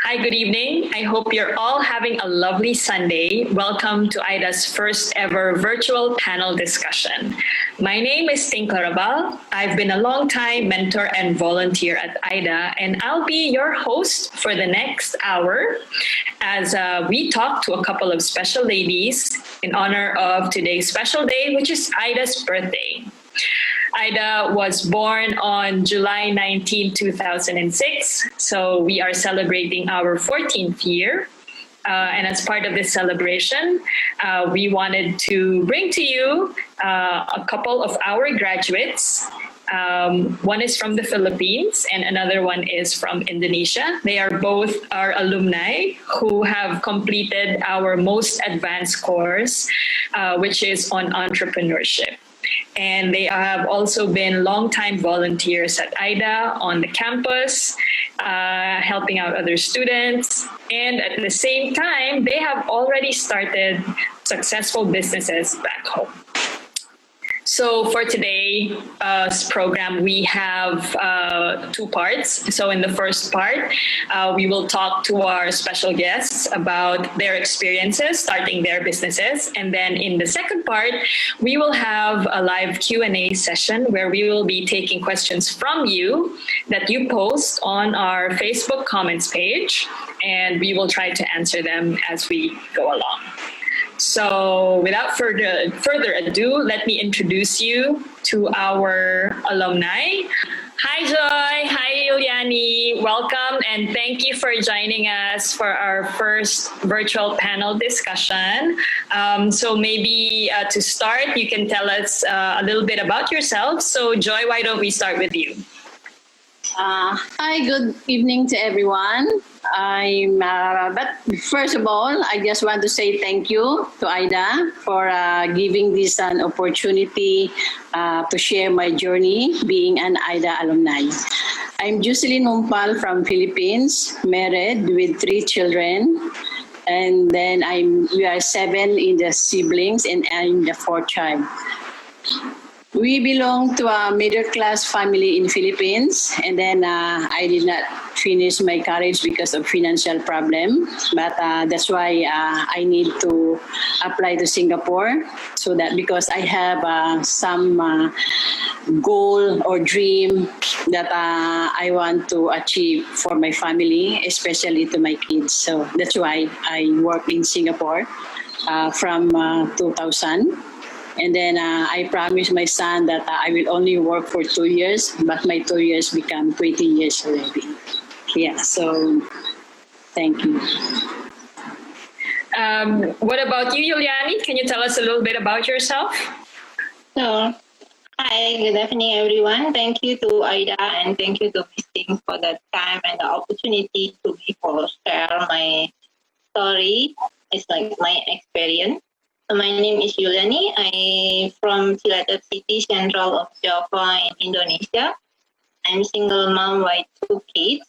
Hi, good evening. I hope you're all having a lovely Sunday. Welcome to Aidha's first ever virtual panel discussion. My name is Ting Clarabal. I've been a long-time mentor and volunteer at Aidha, and I'll be your host for the next hour as we talk to a couple of special ladies in honor of today's special day, which is Aidha's birthday. Aidha was born on July 19, 2006, so we are celebrating our 14th year. And as part of this celebration, we wanted to bring to you a couple of our graduates. One is from the Philippines and another one is from Indonesia. They are both our alumni who have completed our most advanced course, which is on entrepreneurship. And they have also been longtime volunteers at Aidha on the campus, helping out other students. And at the same time, they have already started successful businesses back home. So for today's program, we have two parts. So in the first part, we will talk to our special guests about their experiences starting their businesses. And then in the second part, we will have a live Q&A session where we will be taking questions from you that you post on our Facebook comments page. And we will try to answer them as we go along. So without further ado, let me introduce you to our alumni. Hi, Joy. Hi, Ilyani. Welcome and thank you for joining us for our first virtual panel discussion. So maybe to start, you can tell us a little bit about yourself. So Joy, why don't we start with you? Hi, good evening to everyone. But first of all, I just want to say thank you to Aidha for giving this an opportunity to share my journey being an Aidha alumni. I'm Jocelyn Umpal from Philippines, married with 3 children. And then we are 7 in the siblings and I'm the 4th child. We belong to a middle-class family in Philippines, and then I did not finish my college because of financial problem. But that's why I need to apply to Singapore, so that because I have some goal or dream that I want to achieve for my family, especially to my kids. So that's why I work in Singapore from 2000. And then I promised my son that I will only work for 2 years, but my 2 years become 20 years already. Yeah, so thank you. What about you, Yuliani? Can you tell us a little bit about yourself? So, hi, good evening, everyone. Thank you to Aidha and thank you to Misting for the time and the opportunity to be for share my story. It's like my experience. My name is Yuliani. I'm from Cilacap City, central of Java in Indonesia. I'm single mom with 2 kids.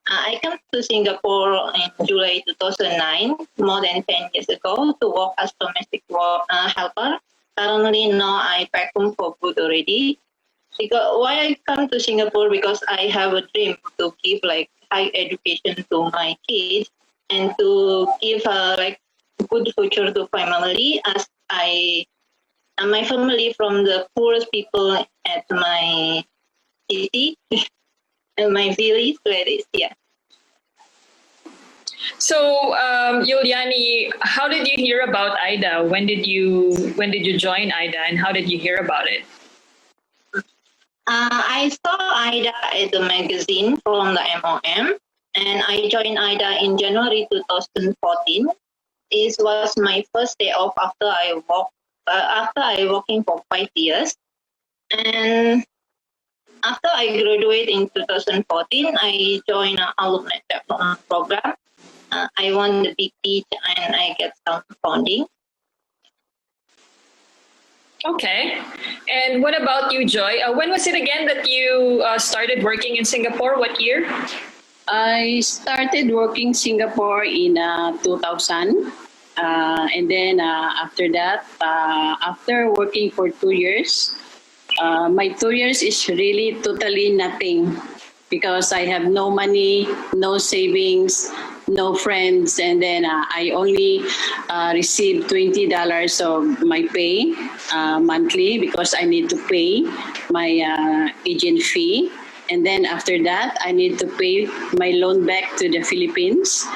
I came to Singapore in July 2009, more than 10 years ago, to work as domestic helper. Currently, now I back home for good already. Because why I come to Singapore? Because I have a dream to give like high education to my kids and to give good future to my family, as my family from the poorest people at my city and my village where it is. Yeah. So, Yuliani, how did you hear about Aidha? When did you join Aidha, and how did you hear about it? I saw Aidha at the magazine from the MOM, and I joined Aidha in January 2014. It was my first day off after I working for 5 years. And after I graduated in 2014, I joined an alumni development program. I won the big pitch and I get some funding. Okay. And what about you, Joy? When was it again that you started working in Singapore? What year? I started working Singapore in 2000. And then after that, after working for 2 years, my 2 years is really totally nothing because I have no money, no savings, no friends, and then I only receive $20 of my pay monthly because I need to pay my agent fee. And then after that, I need to pay my loan back to the Philippines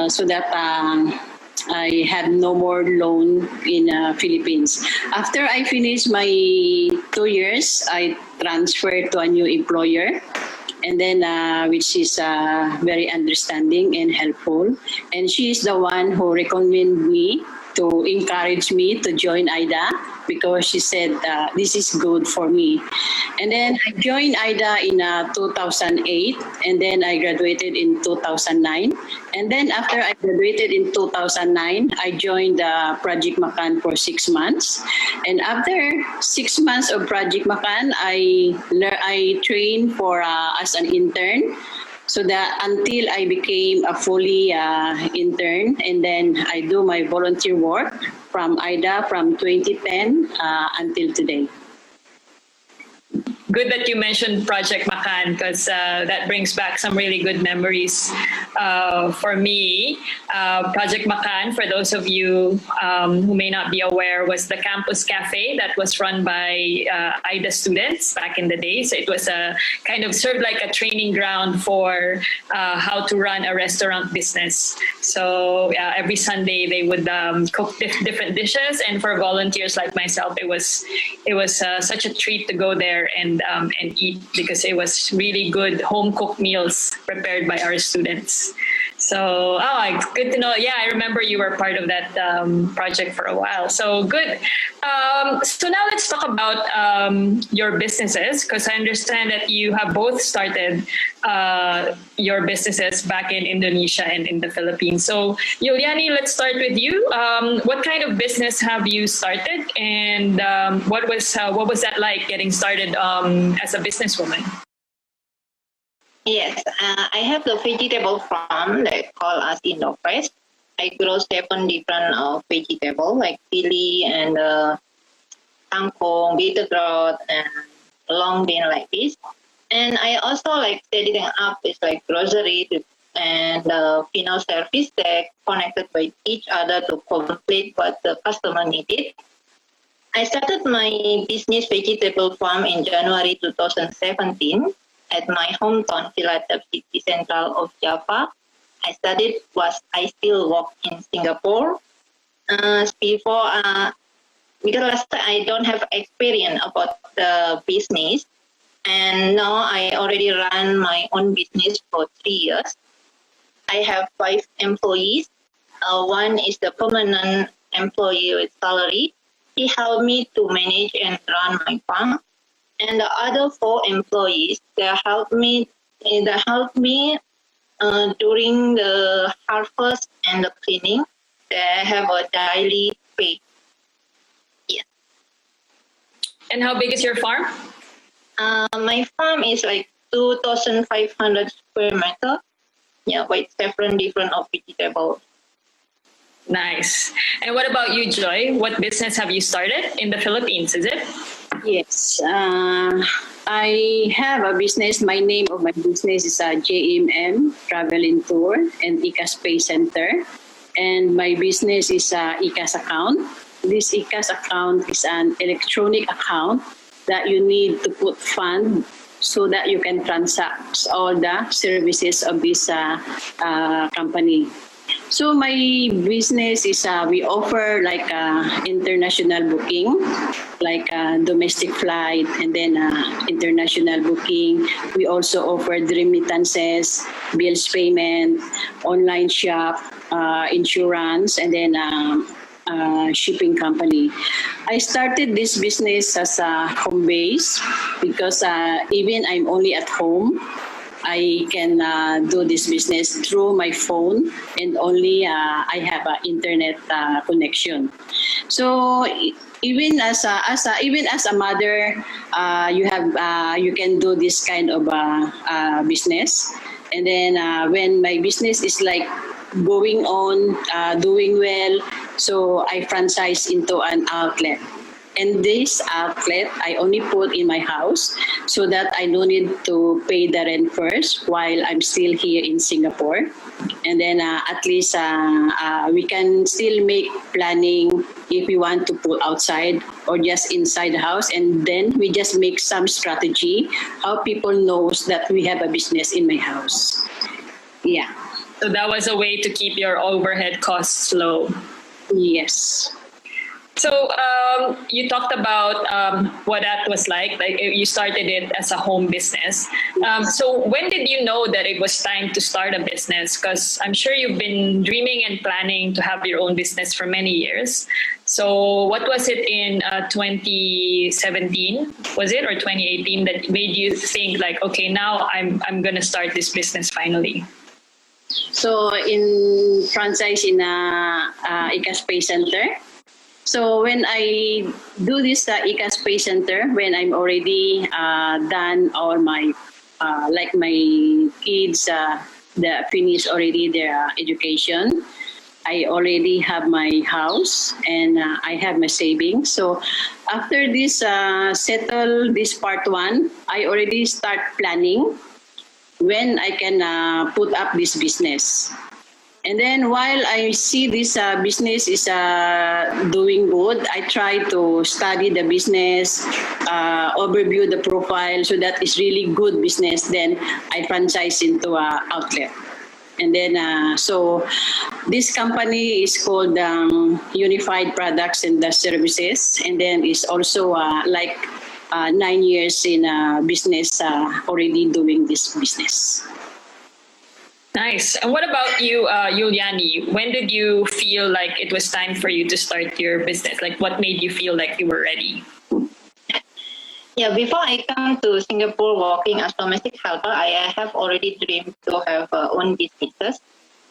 so that I have no more loan in Philippines. After I finish my 2 years, I transferred to a new employer, and then which is very understanding and helpful. And she is the one who recommended me to encourage me to join Aidha because she said this is good for me. And then I joined Aidha in 2008, and then I graduated in 2009. And then after I graduated in 2009, I joined Project Mahan for 6 months. And after 6 months of Project Mahan, I trained for as an intern. So that until I became a fully intern, and then I do my volunteer work from Aidha from 2010 until today. Good that you mentioned Project Mahan because that brings back some really good memories for me. Project Mahan, for those of you who may not be aware, was the campus cafe that was run by Aidha students back in the day. So it was a kind of served like a training ground for how to run a restaurant business. So every Sunday they would cook different dishes, and for volunteers like myself, it was such a treat to go there and eat because it was really good home cooked meals prepared by our students. So, good to know. Yeah, I remember you were part of that project for a while. So good. So now let's talk about your businesses, because I understand that you have both started your businesses back in Indonesia and in the Philippines. So, Yuliani, let's start with you. What kind of business have you started, and what was that like getting started as a businesswoman? Yes, I have the vegetable farm that called as Indofresh. I grow 7 different vegetables like chili and kangkong, beetroot, and long bean like this. And I also like setting up is like grocery and final service that connected with each other to complete what the customer needed. I started my business vegetable farm in January 2017 at my hometown, Philadelphia City Central of Java. I studied I still work in Singapore. Before, because last time I don't have experience about the business, and now I already run my own business for 3 years. I have 5 employees. One is the permanent employee with salary. He helped me to manage and run my farm. And the other 4 employees, they help me during the harvest and the cleaning. They have a daily pay. Yeah. And how big is your farm? My farm is like 2,500 square meter. Yeah, with 7 different of vegetables. Nice. And what about you, Joy? What business have you started in the Philippines, is it? Yes, I have a business. My name of my business is JMM Travel and Tour and ICAS Pay Center. And my business is ICAS account. This ICAS account is an electronic account that you need to put fund so that you can transact all the services of this company. So my business is we offer like international booking, like domestic flight, and then international booking. We also offer remittances, bills payment, online shop, insurance, and then shipping company. I started this business as a home base because even I'm only at home, I can do this business through my phone, and only I have an internet connection. So even as a mother, you can do this kind of business. And then when my business is like going on, doing well, so I franchise into an outlet. And this outlet, I only put in my house so that I don't need to pay the rent first while I'm still here in Singapore. And then at least we can still make planning if we want to put outside or just inside the house. And then we just make some strategy how people knows that we have a business in my house. Yeah. So that was a way to keep your overhead costs low. Yes. So you talked about what that was like you started it as a home business. So when did you know that it was time to start a business? Because I'm sure you've been dreaming and planning to have your own business for many years. So what was it in 2017, was it, or 2018 that made you think like, okay, now I'm going to start this business finally? So in franchise in ICA Space Center. So when I do this ICA Space Center, when I'm already done all my, like my kids, the finish already their education, I already have my house and I have my savings. So after this settle this part one, I already start planning when I can put up this business. And then while I see this business is doing good, I try to study the business, overview the profile so that it's really good business. Then I franchise into an outlet. And then, so this company is called Unified Products and the Services. And then it's also like 9 years in business already doing this business. Nice. And what about you, Yuliani? When did you feel like it was time for you to start your business? Like what made you feel like you were ready? Yeah, before I come to Singapore working as domestic helper, I have already dreamed to have own businesses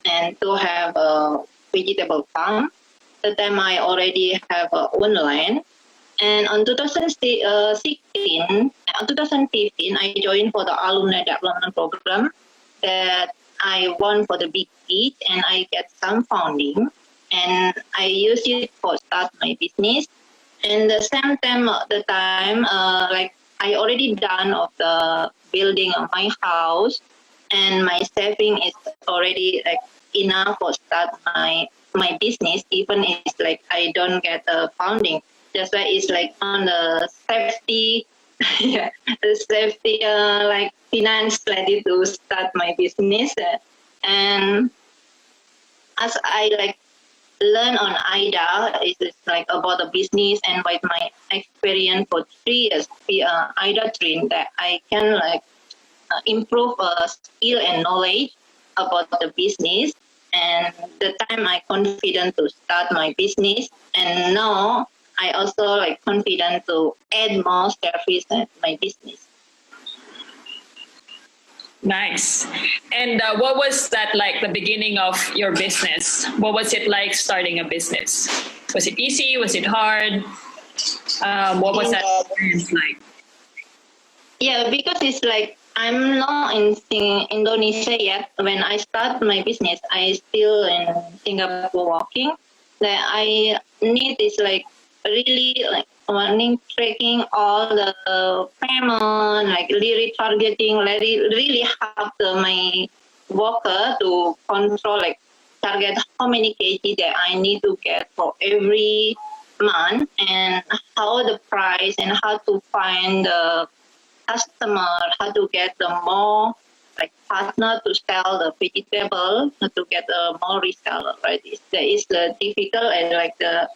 and to have a vegetable farm. That time I already have own land. And on 2015, I joined for the alumni development program that I won for the big hit and I get some funding and I use it for start my business. And the same time, like I already done of the building of my house and my saving is already like enough for start my business. Even it's like I don't get the funding, just like it's like on the safety. Yeah, the safety like finance ready to start my business and as I like learn on Aidha, it's like about the business and with my experience for 3 years Aidha trained that I can like improve skill and knowledge about the business and the time I confident to start my business and now I also like confident to add more service in my business. Nice. And what was that like, the beginning of your business? What was it like starting a business? Was it easy? Was it hard? What was that experience like? Yeah, because it's like I'm not in Indonesia yet. When I start my business, I still in Singapore working. That I need is like really like wanting tracking all the payment, like really targeting, really help my worker to control, like target how many kg that I need to get for every month and how the price and how to find the customer, how to get the more like partner to sell the vegetable, to get the more reseller, right? That is the difficult and like the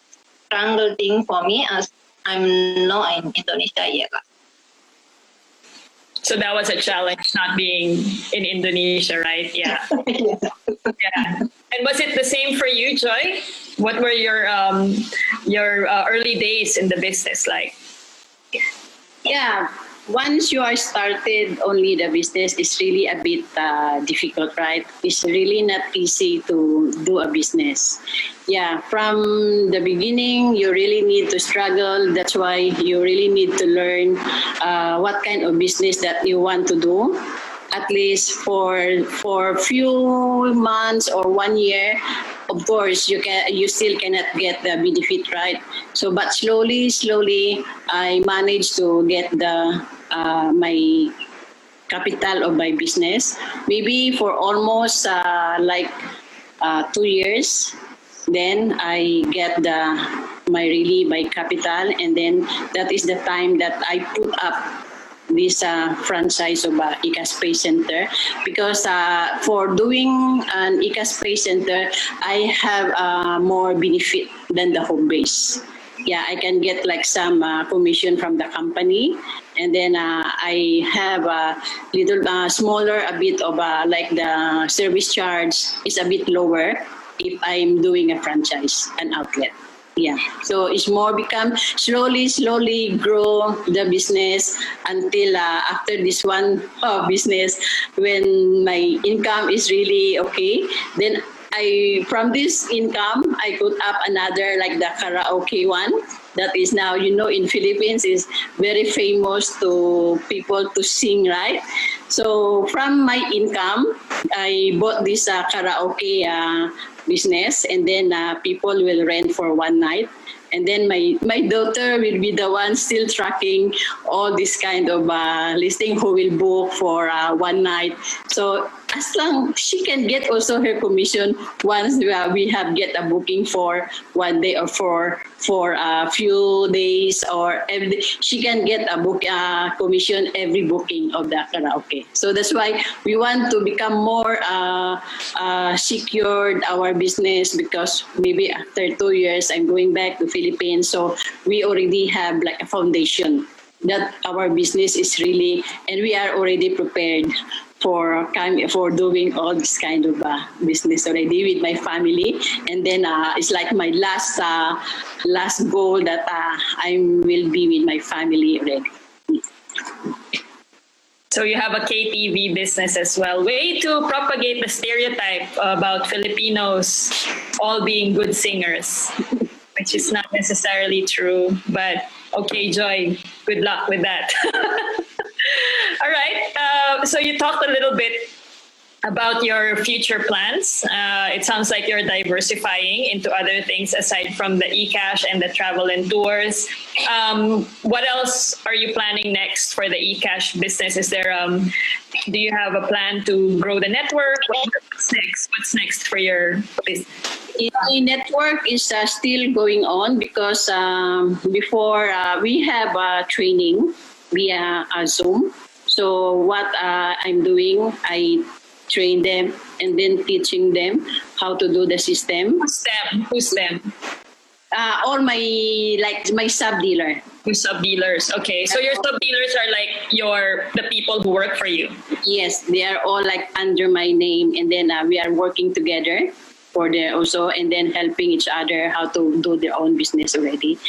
struggle thing for me as I'm not in Indonesia yet. So that was a challenge not being in Indonesia, right? Yeah. Yeah. And was it the same for you, Joy? What were your early days in the business like? Yeah, once you are started only the business, it's really a bit difficult, right? It's really not easy to do a business. Yeah, from the beginning, you really need to struggle. That's why you really need to learn what kind of business that you want to do. at least for few months or 1 year, of course you still cannot get the benefit, right? So but slowly I managed to get the my capital of my business, maybe for almost 2 years. Then I get my capital, and then that is the time that I put up this franchise of ICA Space Center, because for doing an ICA Space Center, I have more benefit than the home base. Yeah, I can get like some commission from the company, and then I have a little smaller, a bit of like the service charge is a bit lower if I'm doing a franchise, an outlet. Yeah, so it's more become slowly grow the business until after this one business, when my income is really okay, then I from this income I put up another like the karaoke one that is now, in Philippines is very famous to people to sing, right? So from my income I bought this karaoke business, and then people will rent for one night, and then my daughter will be the one still tracking all this kind of listing who will book for one night. So as long she can get also her commission once we have get a booking for one day or for a few days, or every day, she can get a book commission every booking of the karaoke. So that's why we want to become more secured our business, because maybe after 2 years I'm going back to Philippines, so we already have like a foundation that our business is really, and we are already prepared for doing all this kind of business already with my family. And then it's like my last goal that I will be with my family already. So you have a KTV business as well. Way to propagate the stereotype about Filipinos all being good singers, which is not necessarily true. But okay, Joy, good luck with that. All right. So you talked a little bit about your future plans. It sounds like you're diversifying into other things aside from the eCash and the travel and tours. What else are you planning next for the eCash business? Is there, do you have a plan to grow the network? What's next? What's next for your business? The network is still going on, because before we have training via Zoom. So what I'm doing, I train them and then teaching them how to do the system. Who's them? All my sub dealer. Your sub dealers. Okay, so your sub dealers are like the people who work for you. Yes, they are all like under my name, and then we are working together for their also, and then helping each other how to do their own business already.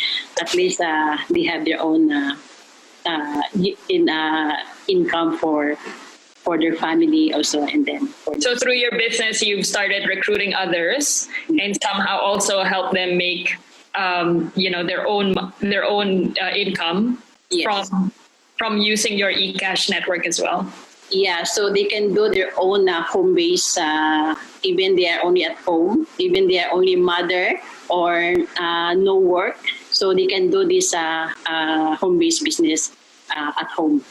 At least they have their own income for their family also, and then so through your business you've started recruiting others and somehow also help them make their own income. Yes. from using your eCash network as well. Yeah, so they can do their own home base, even they are only at home, even they are only mother or no work, so they can do this home based business at home.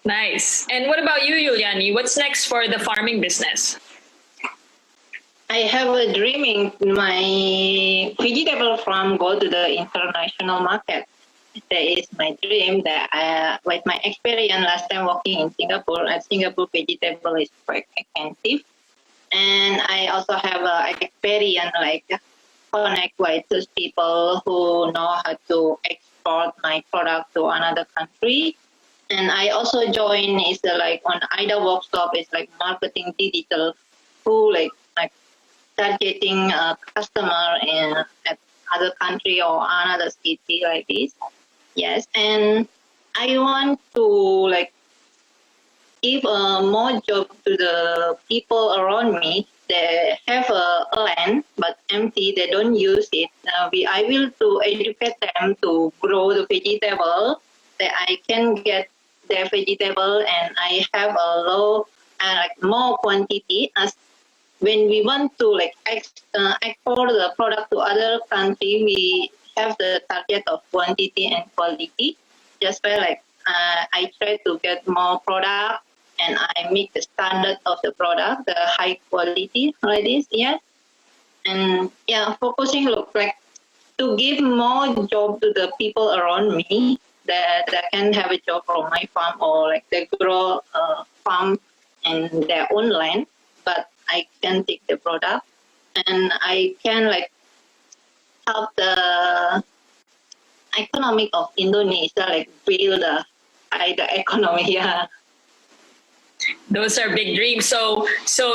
Nice. And what about you, Yuliani? What's next for the farming business? I have a dreaming my vegetable farm go to the international market. That is my dream. That with my experience last time working in Singapore, Singapore vegetable is quite expensive, and I also have experience like connect with those people who know how to export my product to another country. And I also join is like on Aidha workshop is like marketing digital, who like targeting a customer at other country or another city like this. Yes, and I want to like give more job to the people around me. They have a land but empty. They don't use it. I will to educate them to grow the vegetable. That I can get their vegetable, and I have a low and more quantity. As when we want to export the product to other country, we have the target of quantity and quality. Just by I try to get more product, and I make the standard of the product, the high quality like this, yeah. And yeah, focusing to give more job to the people around me that can have a job from my farm, or they grow farm in their own land, but I can take the product and I can help the economic of Indonesia, build the economy. Yeah. Those are big dreams. So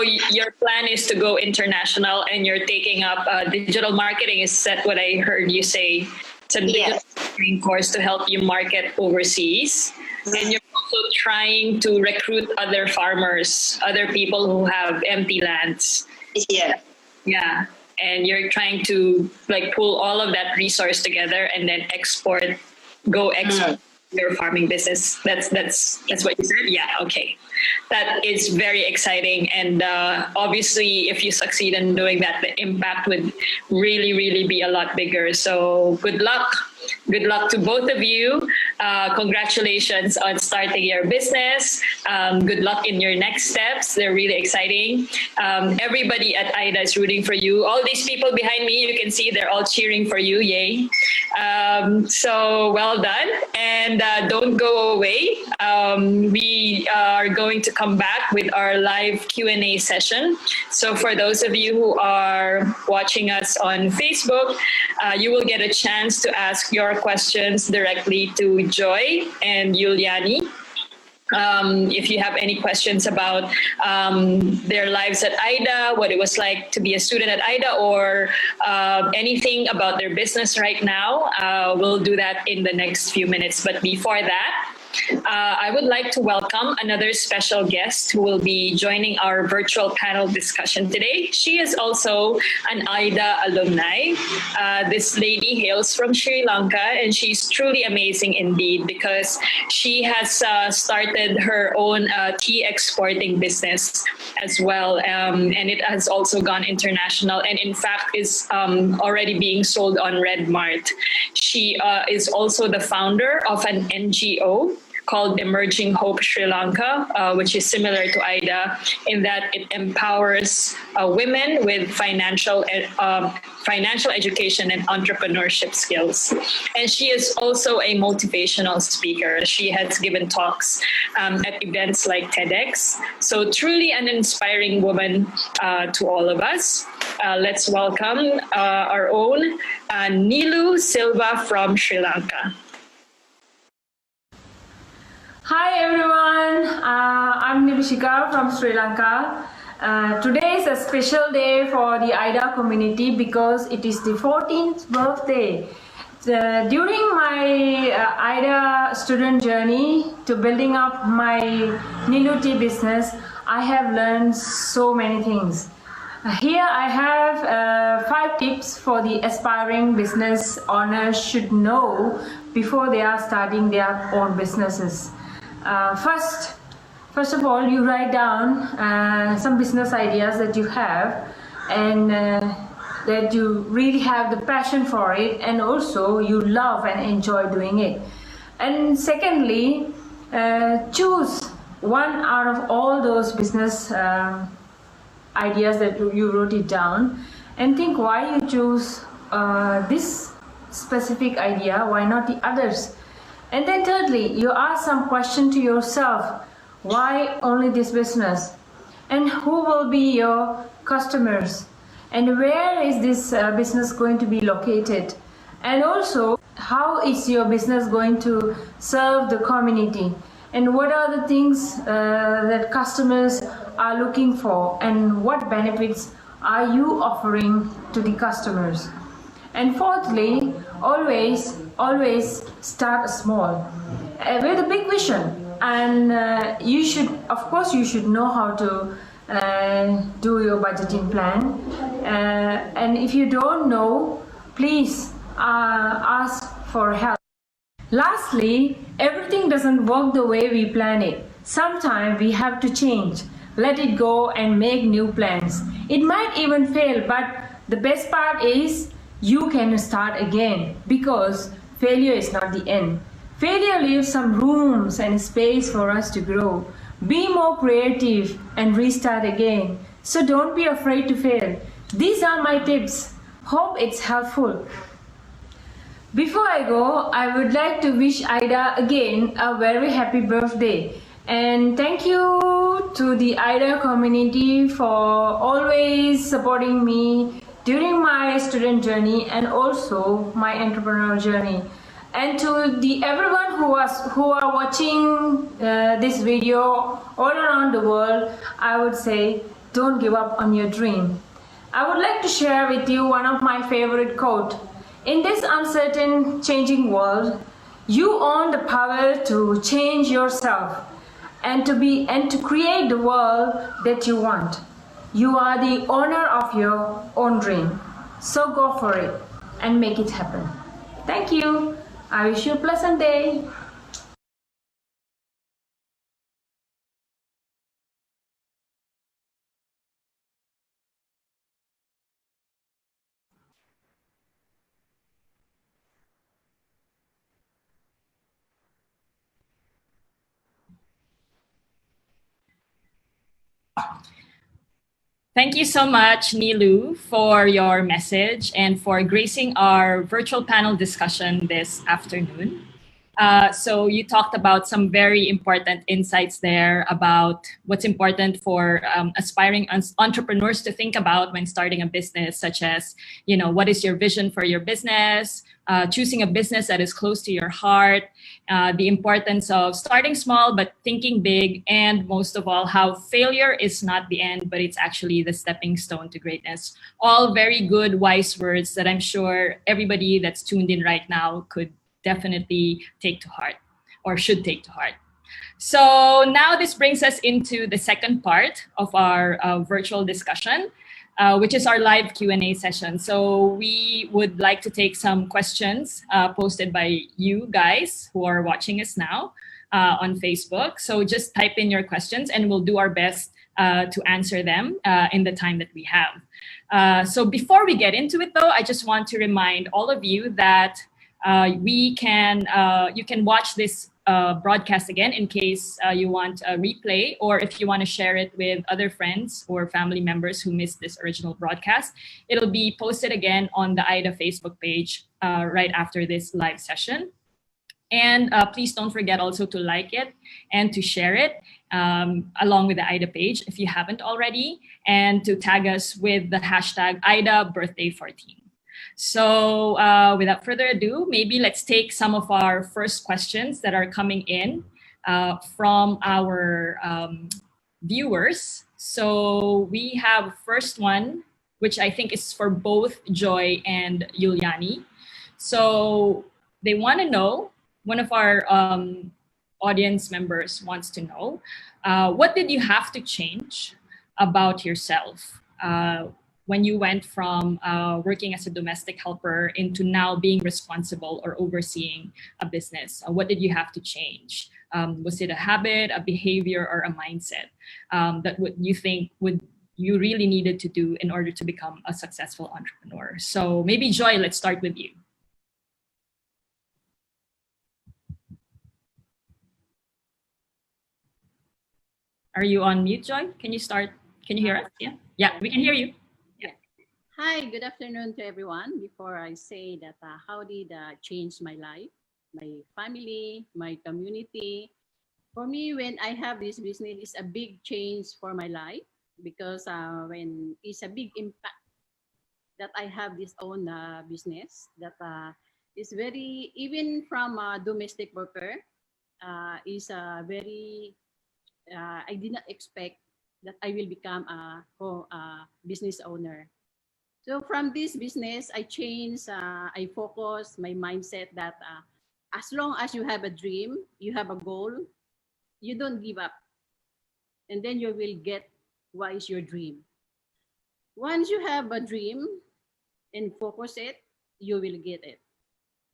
your plan is to go international, and you're taking up digital marketing. Is that what I heard you say? It's a digital marketing course to help you market overseas. And you're also trying to recruit other farmers, other people who have empty lands. Yeah. Yeah. And you're trying to pull all of that resource together and then export your farming business. That's what you said? Yeah. Okay. That is very exciting. And obviously, if you succeed in doing that, the impact would really, really be a lot bigger. So good luck. Good luck to both of you. Congratulations on starting your business. Good luck in your next steps. They're really exciting. Everybody at Aidha is rooting for you. All these people behind me, you can see they're all cheering for you. Yay. So well done. And don't go away. We are going to come back with our live Q&A session. So for those of you who are watching us on Facebook, you will get a chance to ask your questions directly to Joy and Yuliani. If you have any questions about their lives at Aidha, what it was like to be a student at Aidha, or anything about their business right now, we'll do that in the next few minutes. But before that, I would like to welcome another special guest who will be joining our virtual panel discussion today. She is also an Aidha alumni. This lady hails from Sri Lanka, and she's truly amazing indeed, because she has started her own tea exporting business as well, and it has also gone international, and in fact is already being sold on Red Mart. She is also the founder of an NGO called Emerging Hope Sri Lanka, which is similar to Aidha in that it empowers women with financial education and entrepreneurship skills. And she is also a motivational speaker. She has given talks at events like TEDx. So truly an inspiring woman to all of us. Let's welcome our own Nilu Silva from Sri Lanka. Hi everyone, I'm Nilishika from Sri Lanka. Today is a special day for the Aidha community because it is the 14th birthday. During my Aidha student journey to building up my Nilu tea business, I have learned so many things. Here I have 5 tips for the aspiring business owners should know before they are starting their own businesses. First of all, you write down some business ideas that you have, and that you really have the passion for it, and also you love and enjoy doing it. And secondly, choose one out of all those business ideas that you wrote it down, and think why you choose this specific idea, why not the others. And then thirdly, you ask some question to yourself, why only this business? And who will be your customers? And where is this business going to be located? And also, how is your business going to serve the community? And what are the things that customers are looking for? And what benefits are you offering to the customers? And fourthly, always start small with a big vision. And you should know how to do your budgeting plan. And if you don't know, please ask for help. Lastly, everything doesn't work the way we plan it. Sometimes we have to change, let it go, and make new plans. It might even fail, but the best part is you can start again because failure is not the end. Failure leaves some rooms and space for us to grow. Be more creative and restart again. So don't be afraid to fail. These are my tips. Hope it's helpful. Before I go, I would like to wish Aidha again a very happy birthday. And thank you to the Aidha community for always supporting me during my student journey and also my entrepreneurial journey. And to the everyone who are watching this video all around the world, I would say don't give up on your dream. I would like to share with you one of my favorite quotes. In this uncertain, changing world, you own the power to change yourself and to create the world that you want. You are the owner of your own dream. So go for it and make it happen. Thank you. I wish you a pleasant day. Thank you so much, Nilu, for your message and for gracing our virtual panel discussion this afternoon. So you talked about some very important insights there about what's important for aspiring entrepreneurs to think about when starting a business, such as, what is your vision for your business, choosing a business that is close to your heart, the importance of starting small but thinking big, and most of all, how failure is not the end, but it's actually the stepping stone to greatness. All very good, wise words that I'm sure everybody that's tuned in right now could definitely take to heart or should take to heart. So now this brings us into the second part of our virtual discussion, which is our live Q&A session. So we would like to take some questions posted by you guys who are watching us now on Facebook. So just type in your questions and we'll do our best to answer them in the time that we have. So before we get into it though, I just want to remind all of you that you can watch this broadcast again in case you want a replay, or if you want to share it with other friends or family members who missed this original broadcast. It'll be posted again on the Aidha Facebook page right after this live session. And please don't forget also to like it and to share it along with the Aidha page if you haven't already, and to tag us with the hashtag AidhaBirthday14. So without further ado, maybe let's take some of our first questions that are coming in from our viewers. So we have first one, which I think is for both Joy and Yuliani. So they want to know, one of our audience members wants to know, what did you have to change about yourself when you went from working as a domestic helper into now being responsible or overseeing a business? What did you have to change? Was it a habit, a behavior, or a mindset that you think you really needed to do in order to become a successful entrepreneur? So maybe Joy, let's start with you. Are you on mute, Joy? Can you start? Can you hear us? Yeah, we can hear you. Hi, good afternoon to everyone. Before I say that how did change my life, my family, my community. For me, when I have this business, it's a big change for my life because when it's a big impact that I have this own business that is very, even from a domestic worker, is a very, I did not expect that I will become a business owner. So from this business, I changed, I focus my mindset that as long as you have a dream, you have a goal, you don't give up. And then you will get what is your dream. Once you have a dream and focus it, you will get it.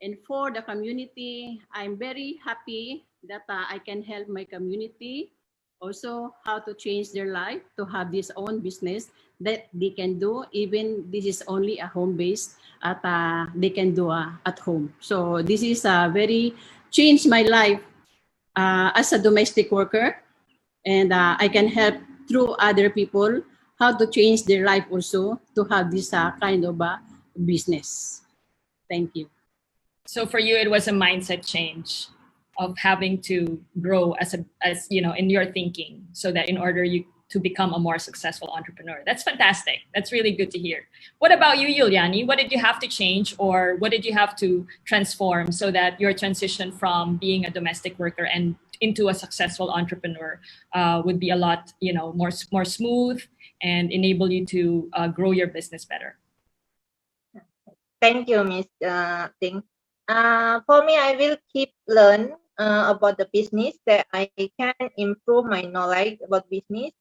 And for the community, I'm very happy that I can help my community also how to change their life to have this own business that they can do, even this is only a home base at they can do at home. So this is very changed my life as a domestic worker, and I can help through other people how to change their life also to have this kind of business. Thank you. So for you, it was a mindset change of having to grow as you know, in your thinking, so that in order you to become a more successful entrepreneur. That's fantastic. That's really good to hear. What about you, Yuliani? What did you have to change, or what did you have to transform so that your transition from being a domestic worker and into a successful entrepreneur would be a lot, you know, more smooth and enable you to grow your business better? Thank you, Miss Ting. For me, I will keep learn about the business that I can improve my knowledge about business,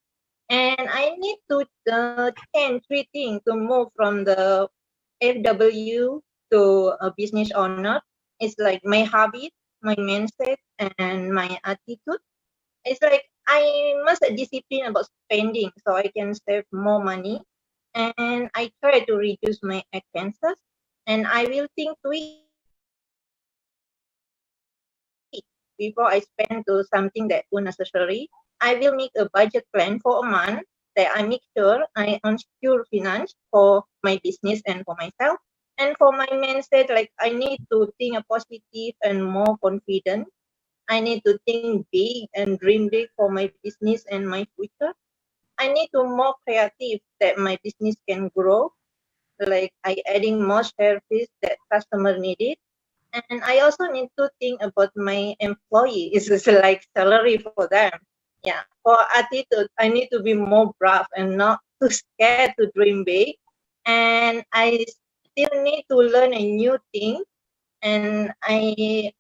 and I need to change three things to move from the FW to a business owner. It's like my habit, my mindset, and my attitude. It's like I must discipline about spending so I can save more money, and I try to reduce my expenses, and I will think twice before I spend to something that unnecessary. I will make a budget plan for a month that I make sure I secure finance for my business and for myself. And for my mindset, like I need to think a positive and more confident. I need to think big and dream big for my business and my future. I need to more creative that my business can grow. Like I adding more service that customer needed. And I also need to think about my employees. It's like salary for them. Yeah. For attitude, I need to be more brave and not too scared to dream big. And I still need to learn a new thing. And I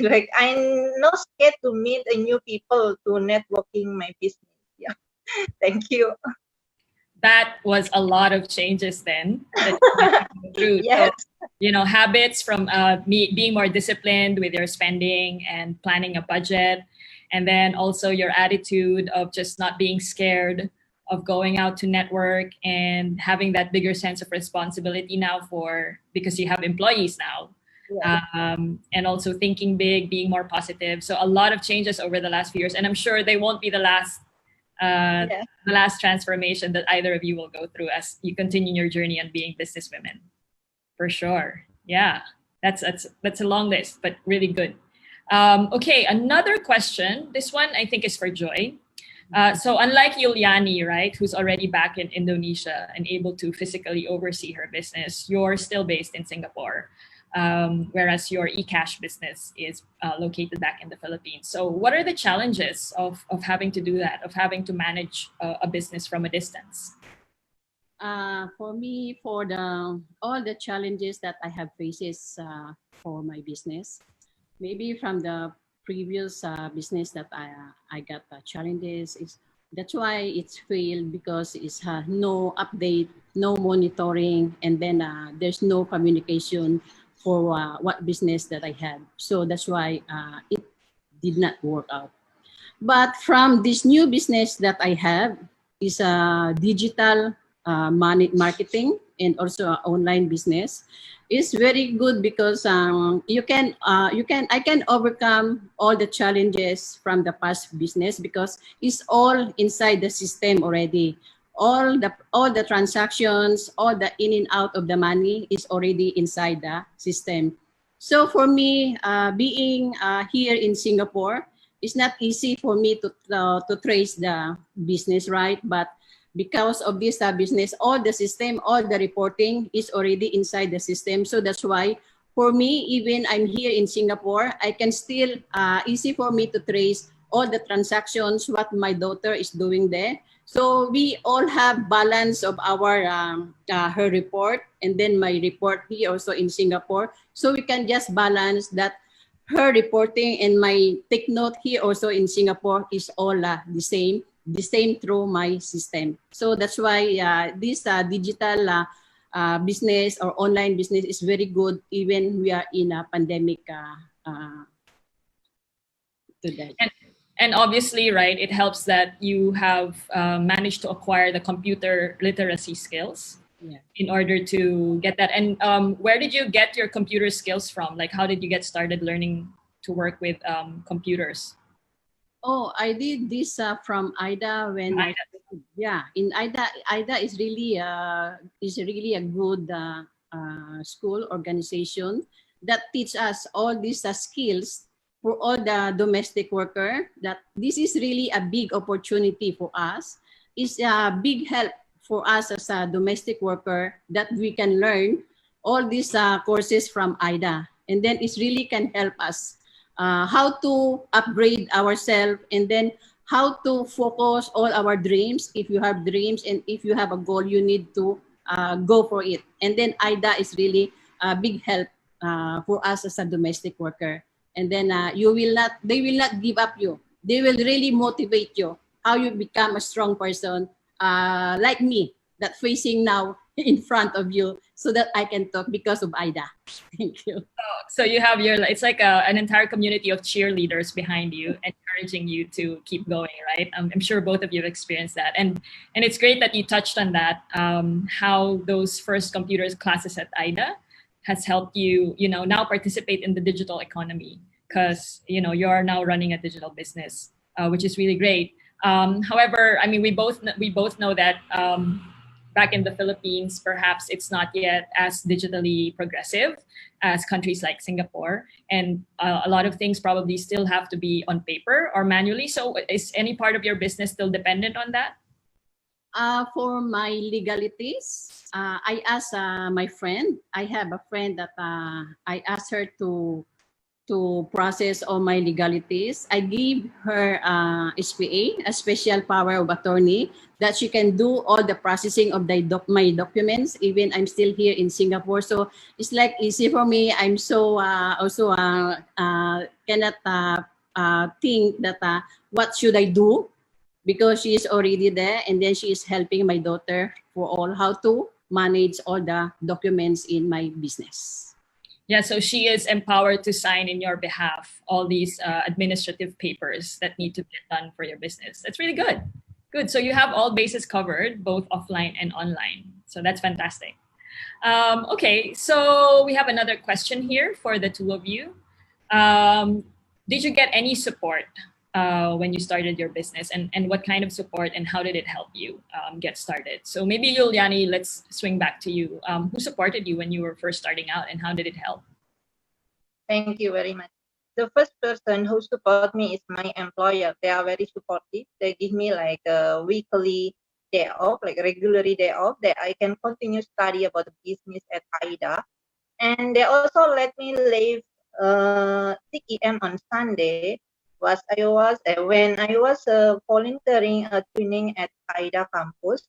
like I'm not scared to meet a new people to networking my business. Yeah. Thank you. That was a lot of changes then that you had to go through. Yes. So, you know, habits from being more disciplined with your spending and planning a budget, and then also your attitude of just not being scared of going out to network and having that bigger sense of responsibility now for because you have employees now. Yeah. And also thinking big, being more positive. So a lot of changes over the last few years, and I'm sure they won't be the last Yeah. the last transformation that either of you will go through as you continue your journey on being business women. For sure. Yeah. That's a long list, but really good. Okay, another question. This one I think is for Joy. So unlike Yuliani, right, who's already back in Indonesia and able to physically oversee her business, you're still based in Singapore. Whereas your eCash business is located back in the Philippines. So, what are the challenges of having to do that, of having to manage a business from a distance? For me, for the all the challenges that I have faces for my business, maybe from the previous business that I got challenges is that's why it's failed because it's no update, no monitoring, and then there's no communication for what business that I had. So that's why it did not work out. But from this new business that I have is a digital money marketing and also online business is very good because I can overcome all the challenges from the past business because it's all inside the system already. All the transactions, all the in and out of the money is already inside the system. So for me, being here in Singapore, it's not easy for me to trace the business, right? But because of this business, all the system, all the reporting is already inside the system. So that's why for me, even I'm here in Singapore, I can still, easy for me to trace all the transactions, what my daughter is doing there. So we all have balance of our, her report and then my report here also in Singapore. So we can just balance that her reporting and my take note here also in Singapore is all the same through my system. So that's why this digital business or online business is very good even we are in a pandemic today. And obviously, right, it helps that you have managed to acquire the computer literacy skills Yeah. in order to get that. And where did you get your computer skills from? Like, how did you get started learning to work with computers? Oh, I did this from Aidha when in Aidha is really a good school organization that teach us all these skills for all the domestic worker. That this is really a big opportunity for us. It's a big help for us as a domestic worker that we can learn all these courses from Aidha, and then it really can help us how to upgrade ourselves, and then how to focus all our dreams. If you have dreams and if you have a goal, you need to go for it. And then Aidha is really a big help for us as a domestic worker. And then they will not give up you. They will really motivate you how you become a strong person like me that facing now in front of you so that I can talk because of Aidha. Thank you. So you have it's like an entire community of cheerleaders behind you, encouraging you to keep going, right? I'm sure both of you have experienced that, and it's great that you touched on that. How those first computers classes at Aidha has helped you, now participate in the digital economy because you are now running a digital business, which is really great. However, I mean, we both know that. Back in the Philippines, perhaps it's not yet as digitally progressive as countries like Singapore. And a lot of things probably still have to be on paper or manually. So is any part of your business still dependent on that? For my legalities, I asked my friend. I have a friend that I asked her to process all my legalities. I give her SPA, a special power of attorney, that she can do all the processing of my documents, even I'm still here in Singapore. So it's like easy for me. I'm so also cannot think that what should I do, because she is already there, and then she is helping my daughter for all how to manage all the documents in my business. Yeah, so she is empowered to sign in your behalf all these administrative papers that need to get done for your business. That's really good. Good. So you have all bases covered, both offline and online. So that's fantastic. Okay, so we have another question here for the two of you. Did you get any support when you started your business, and what kind of support and how did it help you get started? So maybe Yuliani, let's swing back to you. Who supported you when you were first starting out, and how did it help? Thank you very much. The first person who support me is my employer. They are very supportive. They give me like a weekly day off, like regularly day off, that I can continue study about the business at Aidha. And they also let me leave 6 a.m. on Sunday. When I was volunteering training at Aidha campus,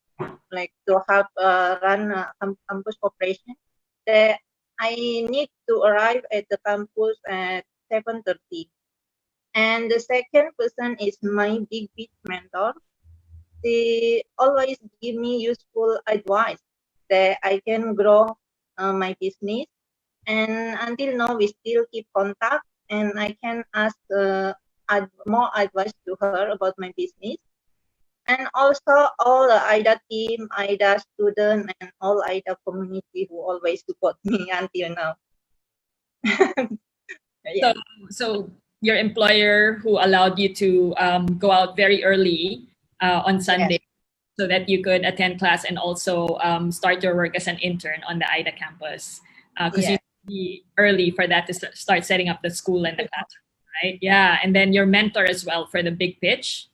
like to help run campus operation. I need to arrive at the campus at 7:30. And the second person is my big mentor. They always give me useful advice that I can grow my business. And until now, we still keep contact, and I can ask more advice to her about my business. And also all the Aidha team, Aidha student, and all Aidha community who always support me until now. Yeah. So your employer who allowed you to go out very early on Sunday, yes, so that you could attend class and also start your work as an intern on the Aidha campus, because you be early for that to start setting up the school and the classroom, right? Yeah, and then your mentor as well for the big pitch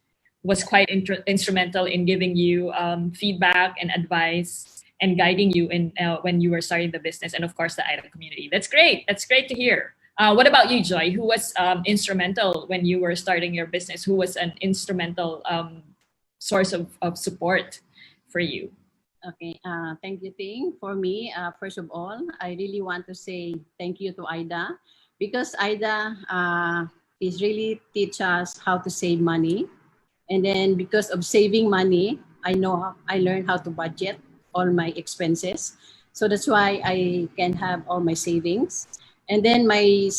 was quite instrumental in giving you feedback and advice and guiding you in when you were starting the business, and of course the Aidha community. That's great. That's great to hear. What about you, Joy? Who was instrumental when you were starting your business? Who was an instrumental source of support for you? Okay, thank you, Ting. For me, first of all, I really want to say thank you to Aidha, because Aidha is really teach us how to save money. And then because of saving money, I learned how to budget all my expenses. So that's why I can have all my savings. And then my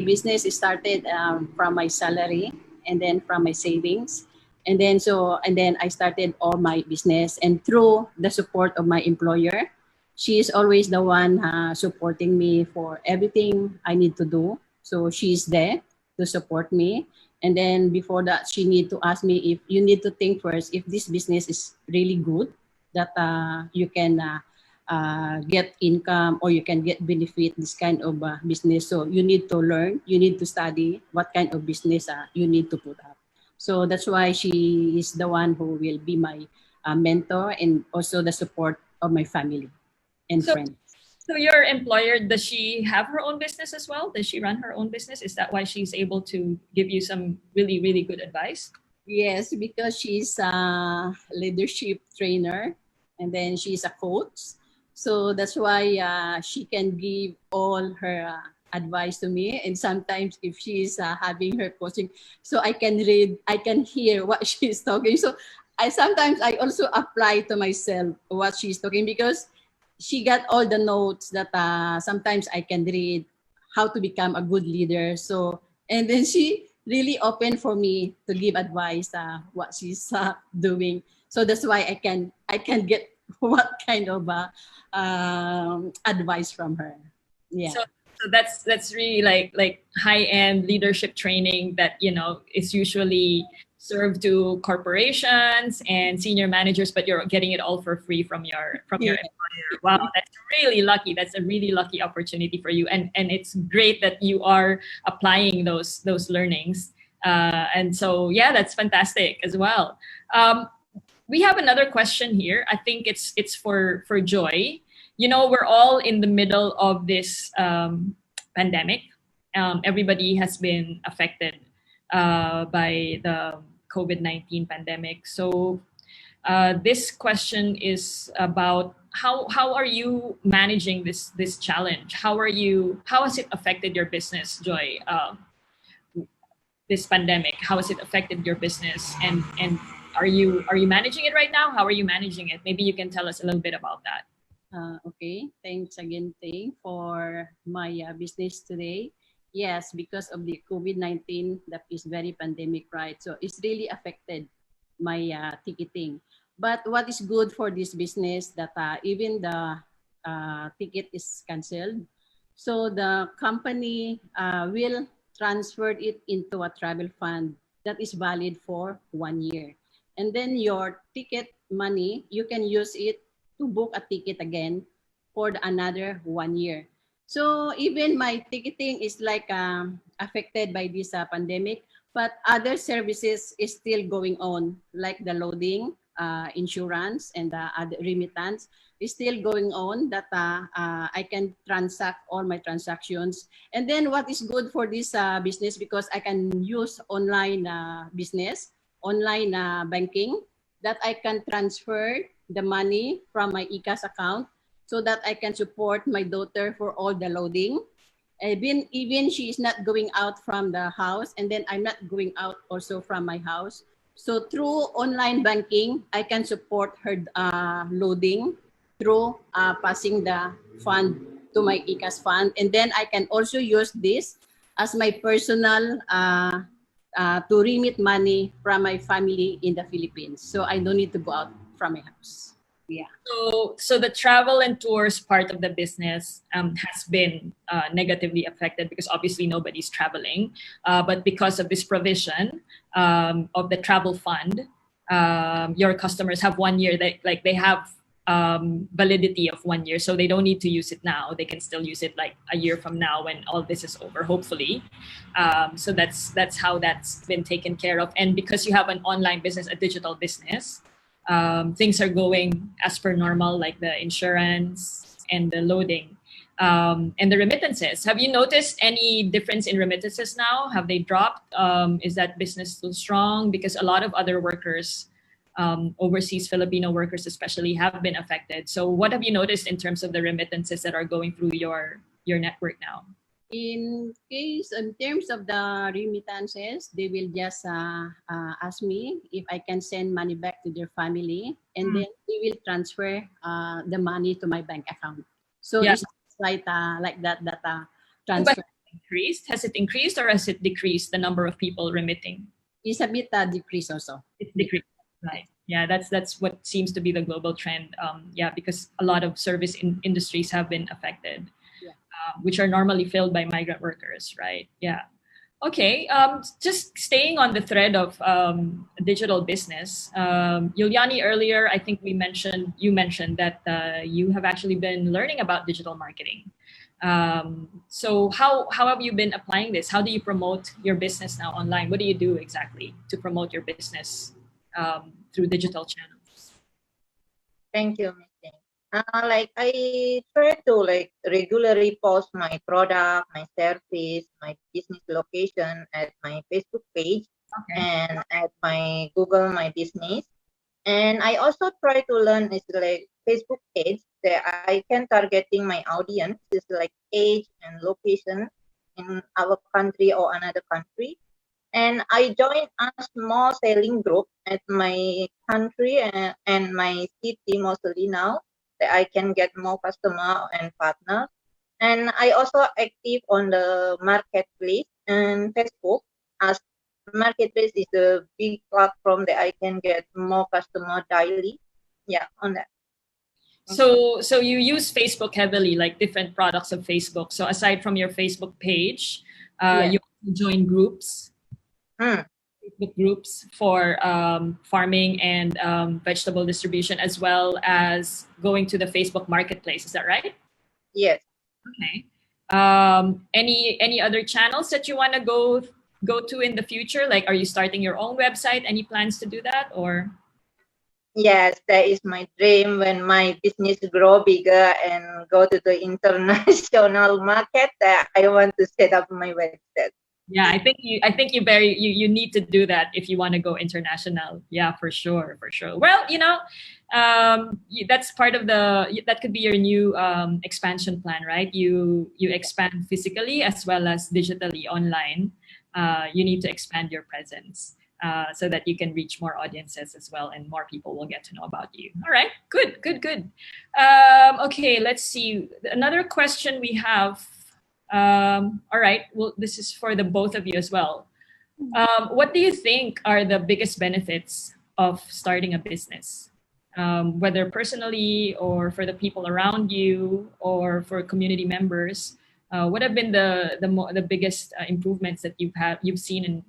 business is started from my salary and then from my savings. And then I started all my business, and through the support of my employer, she is always the one supporting me for everything I need to do. So she's there to support me. And then before that, she need to ask me if you need to think first if this business is really good, that you can get income or you can get benefit this kind of business. So you need to learn, you need to study what kind of business you need to put up. So that's why she is the one who will be my mentor, and also the support of my family and So, friends. so your employer, does she have her own business as well? Does she run her own business? Is that why she's able to give you some really, really good advice? Yes, because she's a leadership trainer, and then she's a coach. So that's why she can give all her advice to me. And sometimes if she's having her coaching, so I can read, I can hear what she's talking. So I also apply to myself what she's talking, because she got all the notes that sometimes I can read how to become a good leader. So, and then she really open for me to give advice what she's doing. So that's why I can get what kind of advice from her. Yeah. So that's really like high end leadership training that is usually served to corporations and senior managers, but you're getting it all for free from your Yeah. employer. Wow, that's really lucky. That's a really lucky opportunity for you, and it's great that you are applying those learnings. And so yeah, that's fantastic as well. We have another question here. I think it's for Joy. We're all in the middle of this pandemic. Everybody has been affected by the COVID-19 pandemic. So this question is about how are you managing this challenge? How has it affected your business, Joy? This pandemic, how has it affected your business, and are you managing it right now? How are you managing it? Maybe you can tell us a little bit about that. Okay, thanks again, Ting, for my business today. Yes, because of the COVID-19, that is very pandemic, right? So it's really affected my ticketing. But what is good for this business, that even the ticket is canceled, so the company will transfer it into a travel fund that is valid for 1 year. And then your ticket money, you can use it to book a ticket again for another 1 year. So even my ticketing is like affected by this pandemic, but other services is still going on, like the loading, insurance, and the other remittance is still going on, that I can transact all my transactions. And then what is good for this business, because I can use online business, online banking, that I can transfer the money from my ICAS account, so that I can support my daughter for all the loading. Even she is not going out from the house, and then I'm not going out also from my house. So through online banking, I can support her loading through passing the fund to my ICAS fund. And then I can also use this as my personal to remit money from my family in the Philippines. So I don't need to go out from my house. Yeah. So the travel and tours part of the business has been negatively affected because obviously nobody's traveling. But because of this provision of the travel fund, your customers have 1 year. They have validity of 1 year, so they don't need to use it now. They can still use it like a year from now when all this is over, hopefully. So that's how that's been taken care of. And because you have an online business, a digital business, things are going as per normal, like the insurance and the loading and the remittances. Have you noticed any difference in remittances now? Have they dropped? Is that business still strong? Because a lot of other workers, overseas Filipino workers especially, have been affected. So what have you noticed in terms of the remittances that are going through your network now? In terms of the remittances, they will just ask me if I can send money back to their family, and then they will transfer the money to my bank account. So Yeah. it's like that But transfer. increased? Has it increased or has it decreased the number of people remitting? It's a bit decrease also. It's decreased, right? Yeah, that's what seems to be the global trend. Yeah, because a lot of service industries have been affected, Yeah. which are normally filled by migrant workers, right? Yeah. Okay. Just staying on the thread of digital business, Yuliani, earlier, I think you mentioned that you have actually been learning about digital marketing. So how have you been applying this? How do you promote your business now online? What do you do exactly to promote your business through digital channels? Thank you, Miss Ting. Like I try to like regularly post my product, my service, my business location at my Facebook page Okay. and at my Google My Business. And I also try to learn is like Facebook page that I can targeting my audience is like age and location in our country or another country. And I joined a small selling group at my country and my city mostly now that I can get more customer and partner. And I also active on the marketplace and Facebook as marketplace is a big platform that I can get more customer daily. Yeah, on that. So you use Facebook heavily, like different products of Facebook. So aside from your Facebook page, Yeah. you join groups, Hmm. Facebook groups for farming and vegetable distribution, as well as going to the Facebook Marketplace. Is that right? Yes. Okay. Any other channels that you want to go to in the future? Like, are you starting your own website? Any plans to do that, or? Yes, that is my dream when my business grow bigger and go to the international market that I want to set up my website. Yeah, I think you need to do that if you want to go international. Yeah, for sure, for sure. Well, that's part of that could be your new expansion plan, right? You expand physically as well as digitally online. You need to expand your presence so that you can reach more audiences as well, and more people will get to know about you. All right, good, good, good. Okay, let's see. Another question we have. All right. Well, this is for the both of you as well. What do you think are the biggest benefits of starting a business, whether personally or for the people around you or for community members? What have been the biggest improvements that you've seen and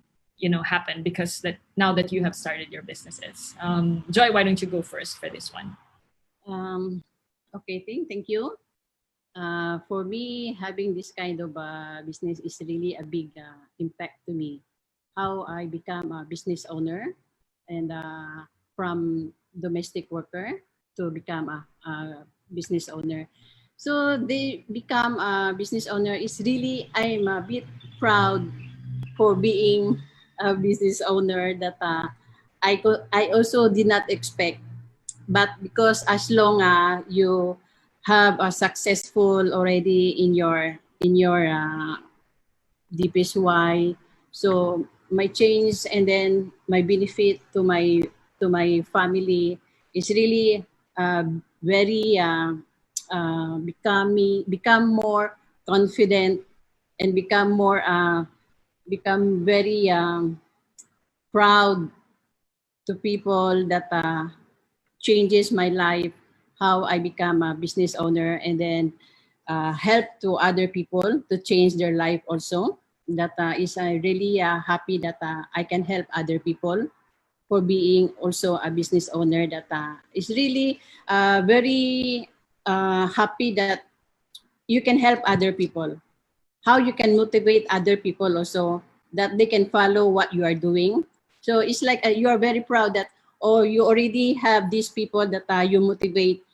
happen because that now that you have started your businesses? Joy, why don't you go first for this one? Okay, thank you. For me, having this kind of business is really a big impact to me. How I become a business owner and from domestic worker to become a business owner. So they become a business owner is really, I'm a bit proud for being a business owner that I also did not expect. But because as long you have a successful already in your DPSY, so my change and then my benefit to my family is really very become more confident and become very proud to people that changes my life, how I become a business owner, and then help to other people to change their life also. That is really happy that I can help other people for being also a business owner. That is really very happy that you can help other people. How you can motivate other people also that they can follow what you are doing. So it's like you are very proud that you already have these people that you motivate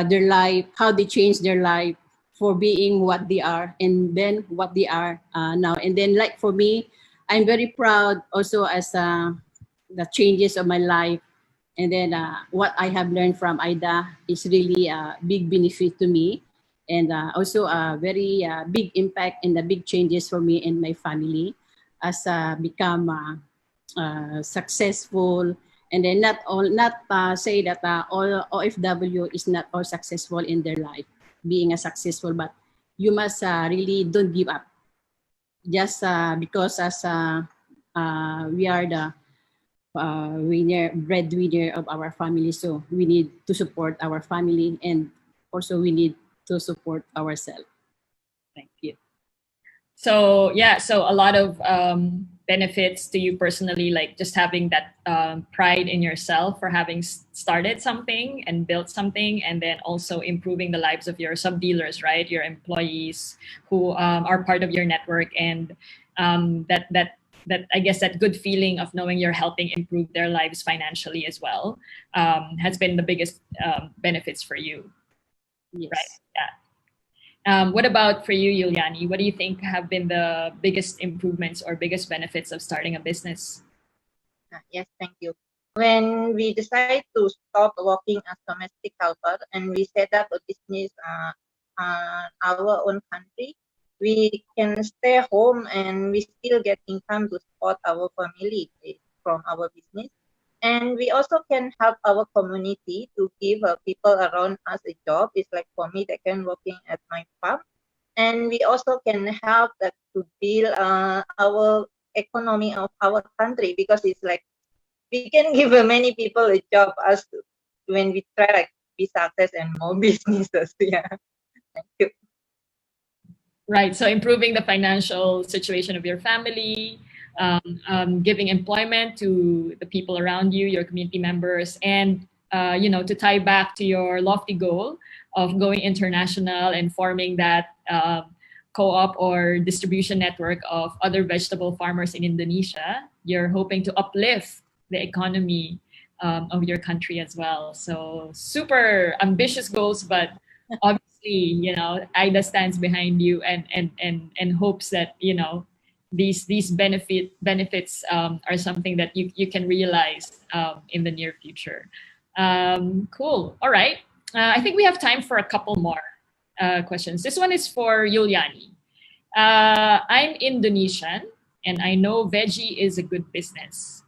their life, how they change their life for being what they are and then what they are now. And then like for me, I'm very proud also as the changes of my life. And then what I have learned from Aida is really a big benefit to me. and also a very big impact and the big changes for me and my family as become successful. And then not say that all OFW is not all successful in their life, being a successful, but you must really don't give up. Just because as we are the breadwinner of our family, so we need to support our family, and also we need to support ourselves. Thank you. So yeah, so a lot of benefits to you personally, like just having that pride in yourself for having started something and built something, and then also improving the lives of your sub dealers, right? Your employees who are part of your network, and that I guess that good feeling of knowing you're helping improve their lives financially as well has been the biggest benefits for you. Yes. Right. Yeah. What about for you, Yuliani? What do you think have been the biggest improvements or biggest benefits of starting a business? Yes, thank you. When we decided to stop working as domestic helper and we set up a business our own country, we can stay home and we still get income to support our family from our business. And we also can help our community to give people around us a job. It's like for me, they can working at my farm. And we also can help that to build our economy of our country, because it's like we can give many people a job as when we try like be success and more businesses. Yeah. Thank you. Right. So improving the financial situation of your family, giving employment to the people around you, your community members, and to tie back to your lofty goal of going international and forming that co-op or distribution network of other vegetable farmers in Indonesia. You're hoping to uplift the economy of your country as well. So super ambitious goals, but obviously, Aida stands behind you and hopes that these benefits are something that you can realize in the near future. Cool. All right. I think we have time for a couple more questions. This one is for Yuliani. I'm Indonesian and I know veggie is a good business,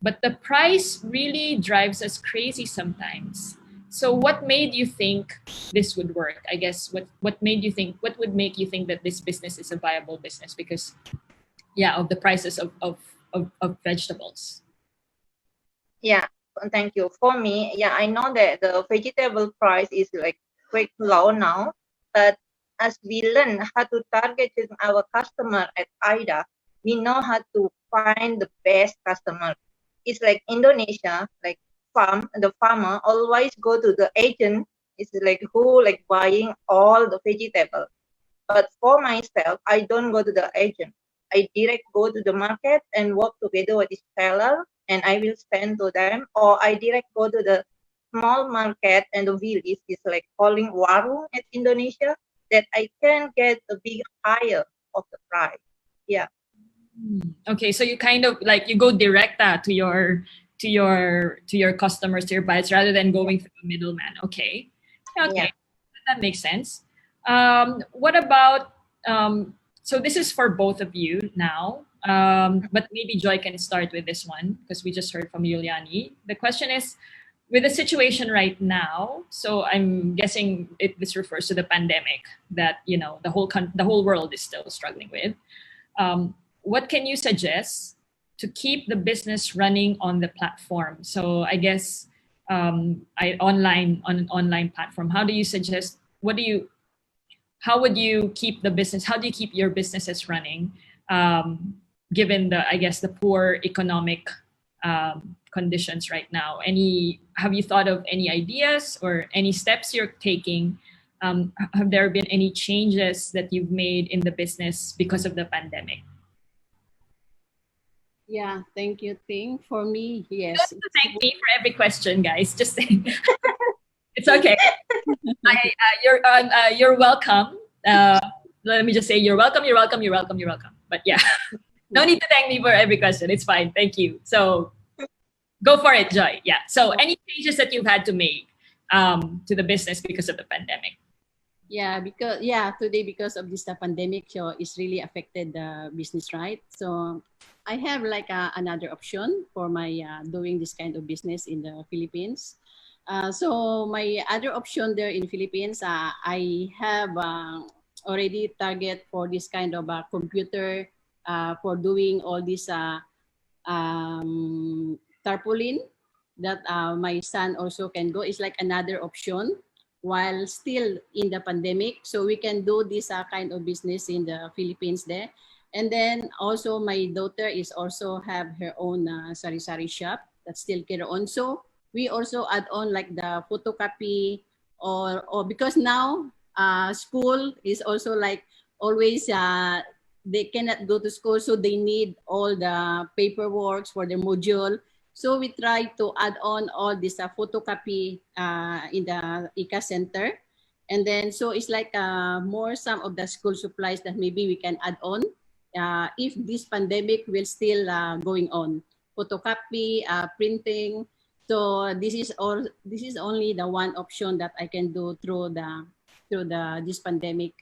but the price really drives us crazy sometimes. So what made you think this would work? I guess what would make you think that this business is a viable business because of the prices of vegetables. Yeah, thank you. For me, I know that the vegetable price is like quite low now, but as we learn how to target our customer at Aida, we know how to find the best customer. It's like Indonesia, like the farmer always go to the agent. It's like who like buying all the vegetable. But for myself, I don't go to the agent. I direct go to the market and work together with the seller, and I will send to them, or I direct go to the small market and the village is like calling warung at Indonesia, that I can get a big higher of the price. Yeah. Okay, so you kind of like you go direct to your customers, to your buyers, rather than going through a middleman. Okay, Yeah. that makes sense. What about so this is for both of you now, but maybe Joy can start with this one because we just heard from Yuliani. The question is, with the situation right now, so I'm guessing this refers to the pandemic that the whole world is still struggling with. What can you suggest to keep the business running on the platform? So I guess on an online platform. How do you suggest? How would you keep the business? How do you keep your businesses running, given the poor economic conditions right now? Have you thought of any ideas or any steps you're taking? Have there been any changes that you've made in the business because of the pandemic? Yeah, thank you, Ting. For me, yes. You don't have to thank me for every question, guys. Just say it's okay. You're welcome. Let me just say you're welcome. You're welcome. You're welcome. You're welcome. But yeah, no need to thank me for every question. It's fine. Thank you. So go for it, Joy. Yeah. So any changes that you've had to make to the business because of the pandemic? Yeah, today because of this pandemic, so it's really affected the business, right? So I have like another option for my doing this kind of business in the Philippines. So my other option there in Philippines, I have already target for this kind of computer for doing all this tarpaulin that my son also can go. It's like another option while still in the pandemic. So we can do this kind of business in the Philippines there. And then also my daughter is also have her own sari-sari shop that's still carry on. So we also add on like the photocopy or because now school is also like always they cannot go to school, so they need all the paperwork for the module. So we try to add on all this photocopy in the ICA center. And then, so it's like more some of the school supplies that maybe we can add on if this pandemic will still going on. Photocopy, printing. So this is all. This is only the one option that I can do through the this pandemic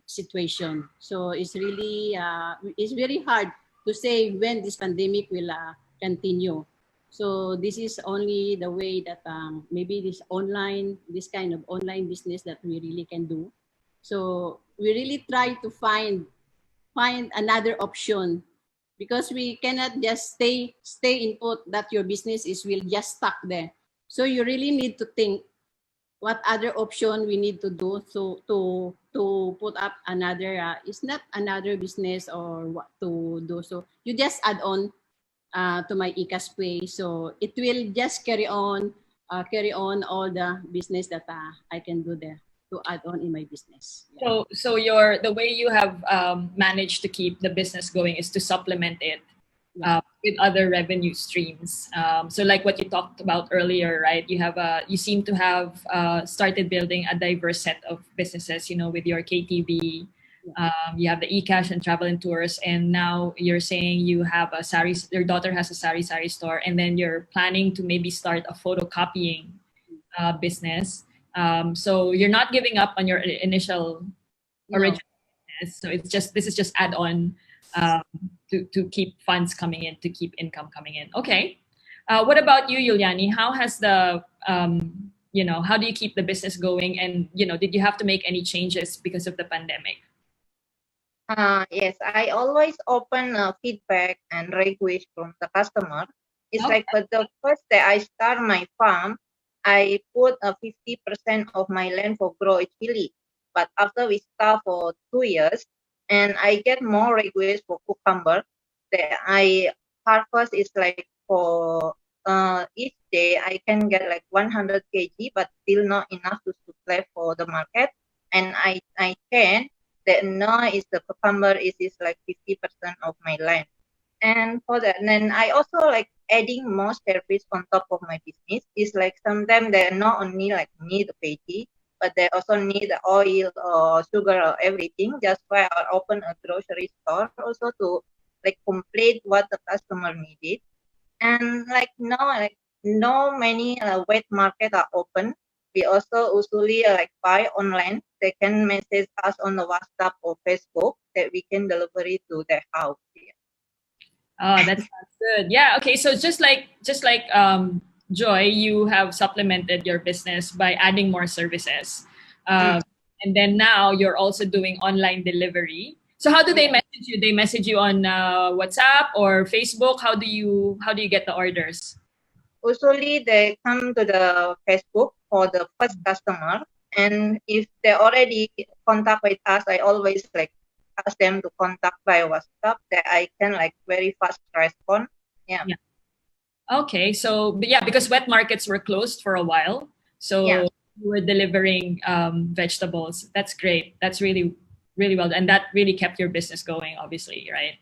situation. So it's very hard to say when this pandemic will continue. So this is only the way that maybe this kind of online business that we really can do. So we really try to find another option because we cannot just stay in put that your business is will just stuck there. So you really need to think what other option we need to do to put up another it's not another business or what to do. So you just add on to my ICAS pay, so it will just carry on all the business that I can do there to add on in my business. Yeah. So the way you have managed to keep the business going is to supplement it with other revenue streams. So like what you talked about earlier, right? You seem to have started building a diverse set of businesses, with your KTV, you have the eCash and travel and tours, and now you're saying you have your daughter has a sari store, and then you're planning to maybe start a photocopying business. So you're not giving up on your initial original business. So this is just add on to keep funds coming in, to keep income coming in. Okay. What about you, Yuliani? How has how do you keep the business going? And, did you have to make any changes because of the pandemic? Yes, I always open feedback and request from the customer. It's like for the first day I start my farm, I put 50% of my land for grow chili. But after we start for 2 years, and I get more requests for cucumber, that I harvest is like for each day I can get like 100 kg, but still not enough to supply for the market. And I can that now is the cucumber is like 50% of my land. And for that, then I also like adding more service on top of my business. It's like sometimes they not only like need the veggie, but they also need the oil or sugar or everything. Just why I open a grocery store also to like complete what the customer needed. And like now, like no many wet market are open. We also usually like buy online. They can message us on the WhatsApp or Facebook that we can deliver it to their house. Yeah. Oh, that sounds good. Yeah. Okay. So just like Joy, you have supplemented your business by adding more services, and then now you're also doing online delivery. So how do they message you? They message you on WhatsApp or Facebook. How do you get the orders? Usually they come to the Facebook for the first customer, and if they already contact with us, I always like ask them to contact by WhatsApp that I can like very fast respond. Yeah. Okay, so because wet markets were closed for a while, so you were delivering vegetables. That's great. That's really, really well, and that really kept your business going, obviously, right?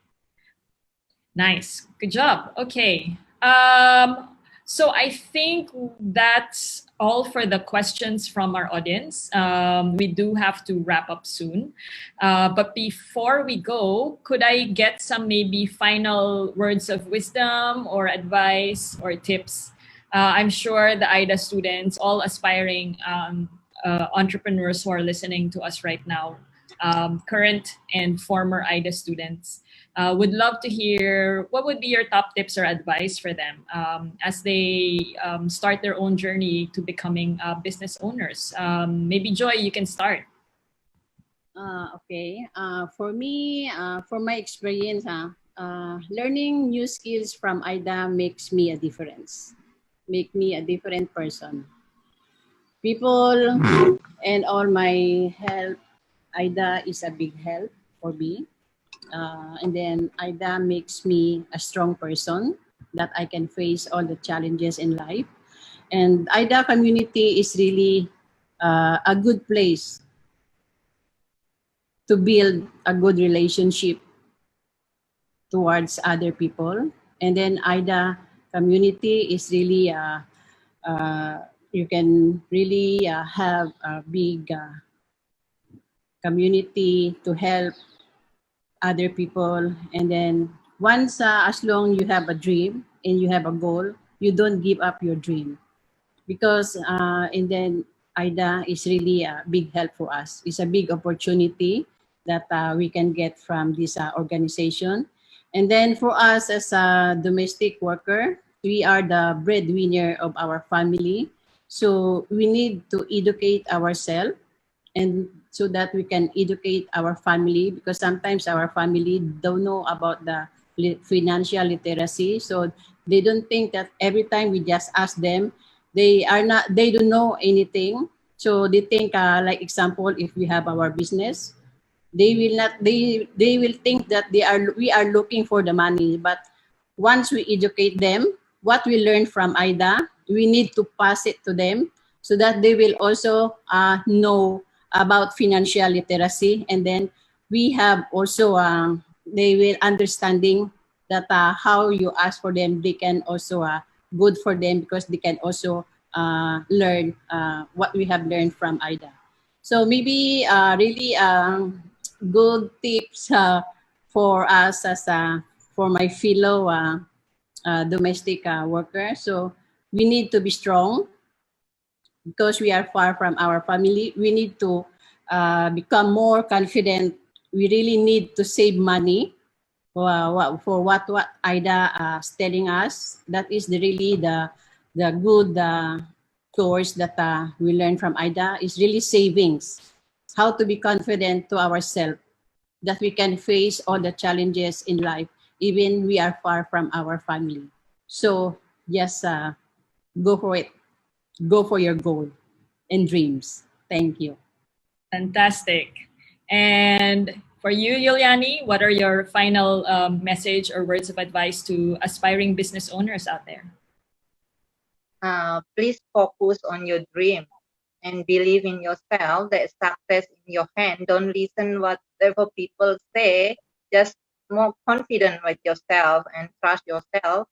Nice, good job. Okay, so I think that's all for the questions from our audience. We do have to wrap up soon. But before we go, could I get some maybe final words of wisdom or advice or tips? I'm sure the Aidha students, all aspiring entrepreneurs who are listening to us right now, current and former Aida students. Would love to hear what would be your top tips or advice for them as they start their own journey to becoming business owners. Maybe Joy, you can start. Okay. For me, for my experience, learning new skills from Aida makes me a difference, make me a different person. People and all my help, Aida is a big help for me. And then Aida makes me a strong person that I can face all the challenges in life. And Aida community is really a good place to build a good relationship towards other people. And then Aida community is really, you can really have a big community to help other people. And then once, as long you have a dream and you have a goal, you don't give up your dream. Because and then Aida is really a big help for us. It's a big opportunity that we can get from this organization. And then for us as a domestic worker, we are the breadwinner of our family. So we need to educate ourselves and so that we can educate our family, because sometimes our family don't know about the financial literacy. So they don't think that every time we just ask them, they don't know anything. So they think, like example, if we have our business, they will think that we are looking for the money. But once we educate them, what we learn from Aida, we need to pass it to them so that they will also know about financial literacy. And then we have also, they will understanding that how you ask for them, they can also good for them, because they can also learn what we have learned from Aida. So maybe really good tips for us as for my fellow domestic worker. So we need to be strong because we are far from our family. We need to become more confident. We really need to save money for what Aida is telling us. That is really the good course that we learn from Aida, is really savings. How to be confident to ourselves that we can face all the challenges in life, even we are far from our family. So yes, go for it. Go for your goal and dreams. Thank you. Fantastic. And for you, Yuliani, what are your final message or words of advice to aspiring business owners out there? Please focus on your dream and believe in yourself that success in your hand. Don't listen whatever people say. Just more confident with yourself and trust yourself.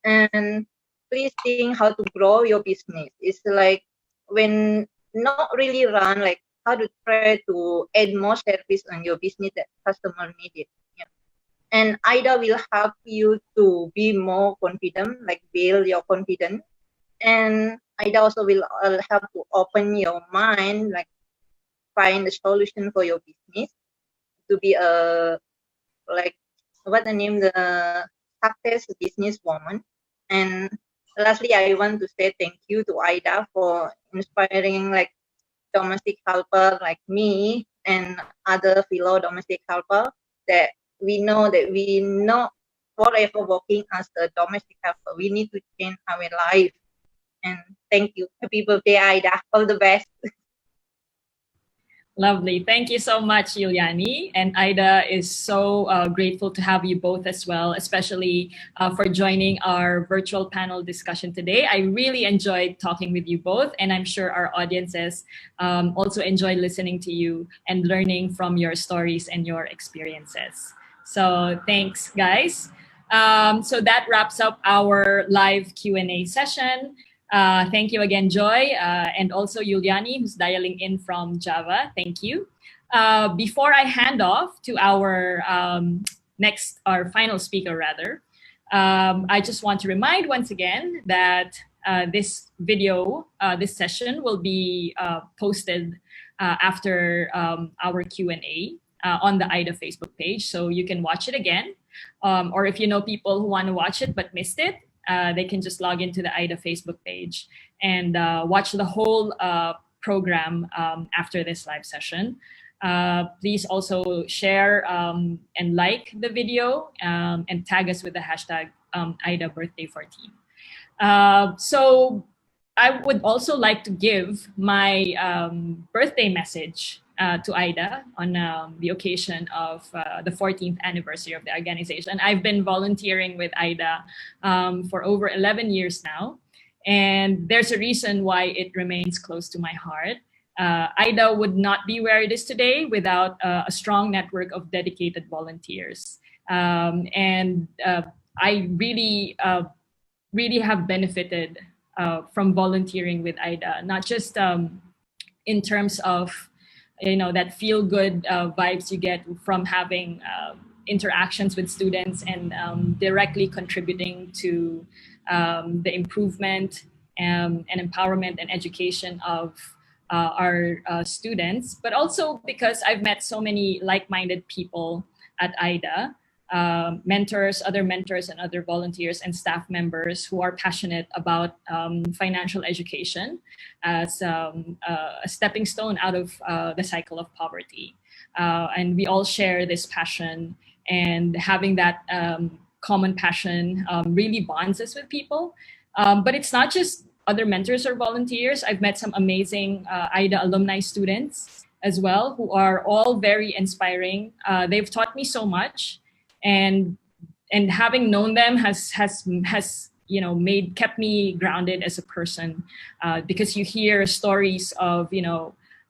And please think how to grow your business. It's like when not really run, like how to try to add more service on your business that customer needed. Yeah. And Aida will help you to be more confident, like build your confidence. And Aida also will help to open your mind, like find a solution for your business to be a, like, what the name, the success businesswoman. And lastly, I want to say thank you to Aida for inspiring like domestic helper like me and other fellow domestic helper, that we know that we not forever working as a domestic helper. We need to change our life. And thank you. Happy birthday, Aida. All the best. Lovely. Thank you so much, Yuliani. And Aida is so grateful to have you both as well, especially for joining our virtual panel discussion today. I really enjoyed talking with you both, and I'm sure our audiences also enjoyed listening to you and learning from your stories and your experiences. So thanks, guys. So that wraps up our live Q&A session. Thank you again, Joy, and also Yuliani, who's dialing in from Java. Thank you. Before I hand off to our our final speaker, rather, I just want to remind once again that this video, this session will be posted after our Q&A on the Aidha Facebook page. So you can watch it again. Or if you know people who want to watch it but missed it, they can just log into the Aidha Facebook page and watch the whole program after this live session. Please also share and like the video and tag us with the hashtag Aidha birthday 14. So I would also like to give my birthday message to Aidha on the occasion of the 14th anniversary of the organization. I've been volunteering with Aidha for over 11 years now, and there's a reason why it remains close to my heart. Aidha would not be where it is today without a strong network of dedicated volunteers. And I really have benefited from volunteering with Aidha, not just in terms of that feel good vibes you get from having interactions with students and directly contributing to the improvement and empowerment and education of our students, but also because I've met so many like-minded people at Aidha, mentors, other mentors, and other volunteers and staff members who are passionate about financial education as a stepping stone out of the cycle of poverty. And we all share this passion, and having that common passion really bonds us with people. But it's not just other mentors or volunteers. I've met some amazing Aidha alumni students as well, who are all very inspiring. They've taught me so much, and having known them has kept me grounded as a person, because you hear stories of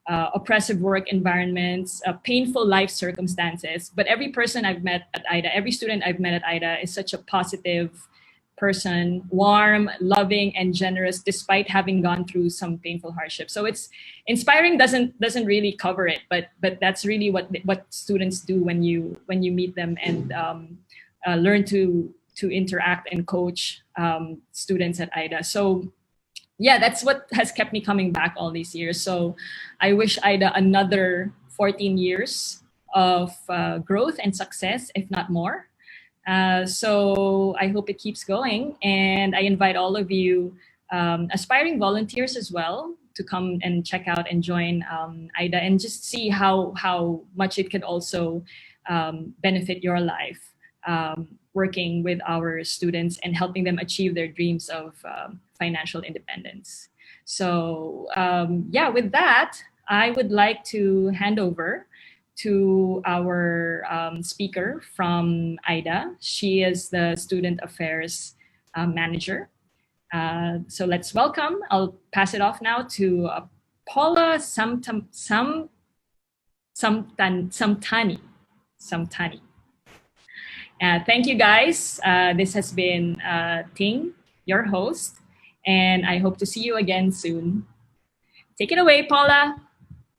oppressive work environments, painful life circumstances. But every person I've met at Aidha, every student I've met at Aidha is such a positive person, warm, loving, and generous, despite having gone through some painful hardship. So it's inspiring doesn't really cover it, but that's really what students do when you meet them and learn to interact and coach students at Aidha. So yeah, that's what has kept me coming back all these years. So I wish Aidha another 14 years of growth and success, if not more. So I hope it keeps going, and I invite all of you aspiring volunteers as well to come and check out and join Aidha and just see how much it could also benefit your life, working with our students and helping them achieve their dreams of financial independence. So yeah, with that, I would like to hand over to our speaker from Aidha. She is the Student Affairs Manager. So let's welcome, I'll pass it off now to Paula Samtani. Thank you guys. This has been Ting, your host, and I hope to see you again soon. Take it away, Paula.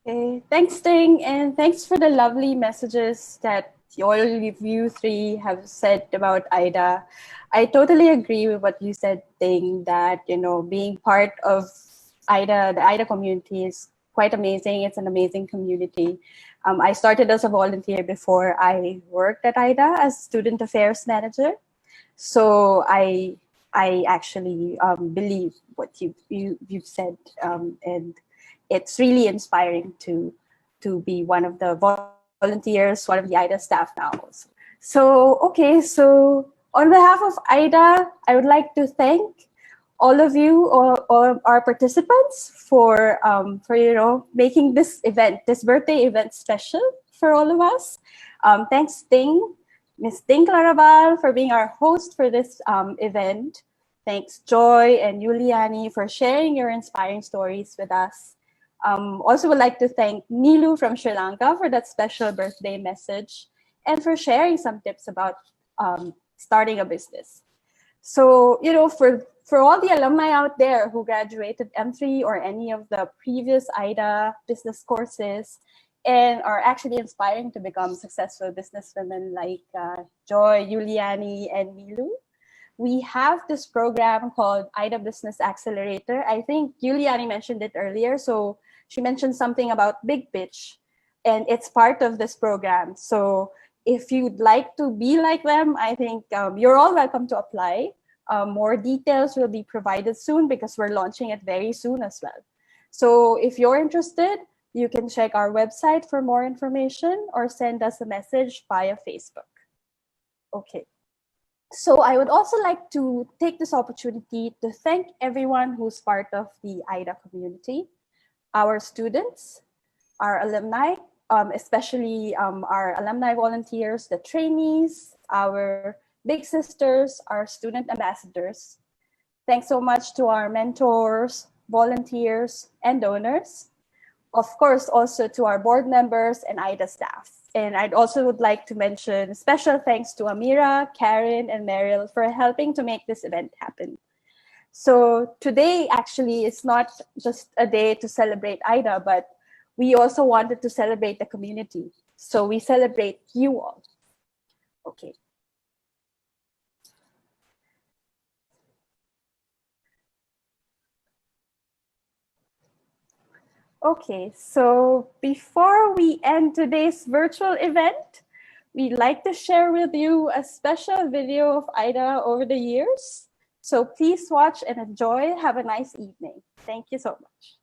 Okay, thanks, Ting, and thanks for the lovely messages that all of you three have said about Aidha. I totally agree with what you said, Ting, that being part of Aidha, the Aidha community is quite amazing. It's an amazing community. I started as a volunteer before I worked at Aidha as Student Affairs Manager. So I actually believe what you've said, and it's really inspiring to be one of the volunteers, one of the Aidha staff now. So on behalf of Aidha, I would like to thank all of you, or our participants, for making this event, this birthday event, special for all of us. Thanks, Ting, Miss Ting Claraval, for being our host for this event. Thanks, Joy and Yuliani, for sharing your inspiring stories with us. Also would like to thank Nilu from Sri Lanka for that special birthday message and for sharing some tips about starting a business. So, for all the alumni out there who graduated M3 or any of the previous Aidha business courses and are actually inspiring to become successful businesswomen like Joy, Yuliani, and Nilu, we have this program called Aidha Business Accelerator. I think Giuliani mentioned it earlier. So she mentioned something about Big Pitch, and it's part of this program. So if you'd like to be like them, I think you're all welcome to apply. More details will be provided soon because we're launching it very soon as well. So if you're interested, you can check our website for more information or send us a message via Facebook. Okay. So I would also like to take this opportunity to thank everyone who's part of the Aidha community, our students, our alumni, especially our alumni volunteers, the trainees, our big sisters, our student ambassadors. Thanks so much to our mentors, volunteers, and donors. Of course, also to our board members and Aidha staff. And I'd also would like to mention special thanks to Amira, Karen, and Meryl for helping to make this event happen. So today actually is not just a day to celebrate Aidha, but we also wanted to celebrate the community. So we celebrate you all. Okay. Okay, so before we end today's virtual event, we'd like to share with you a special video of Aidha over the years. So please watch and enjoy. Have a nice evening. Thank you so much.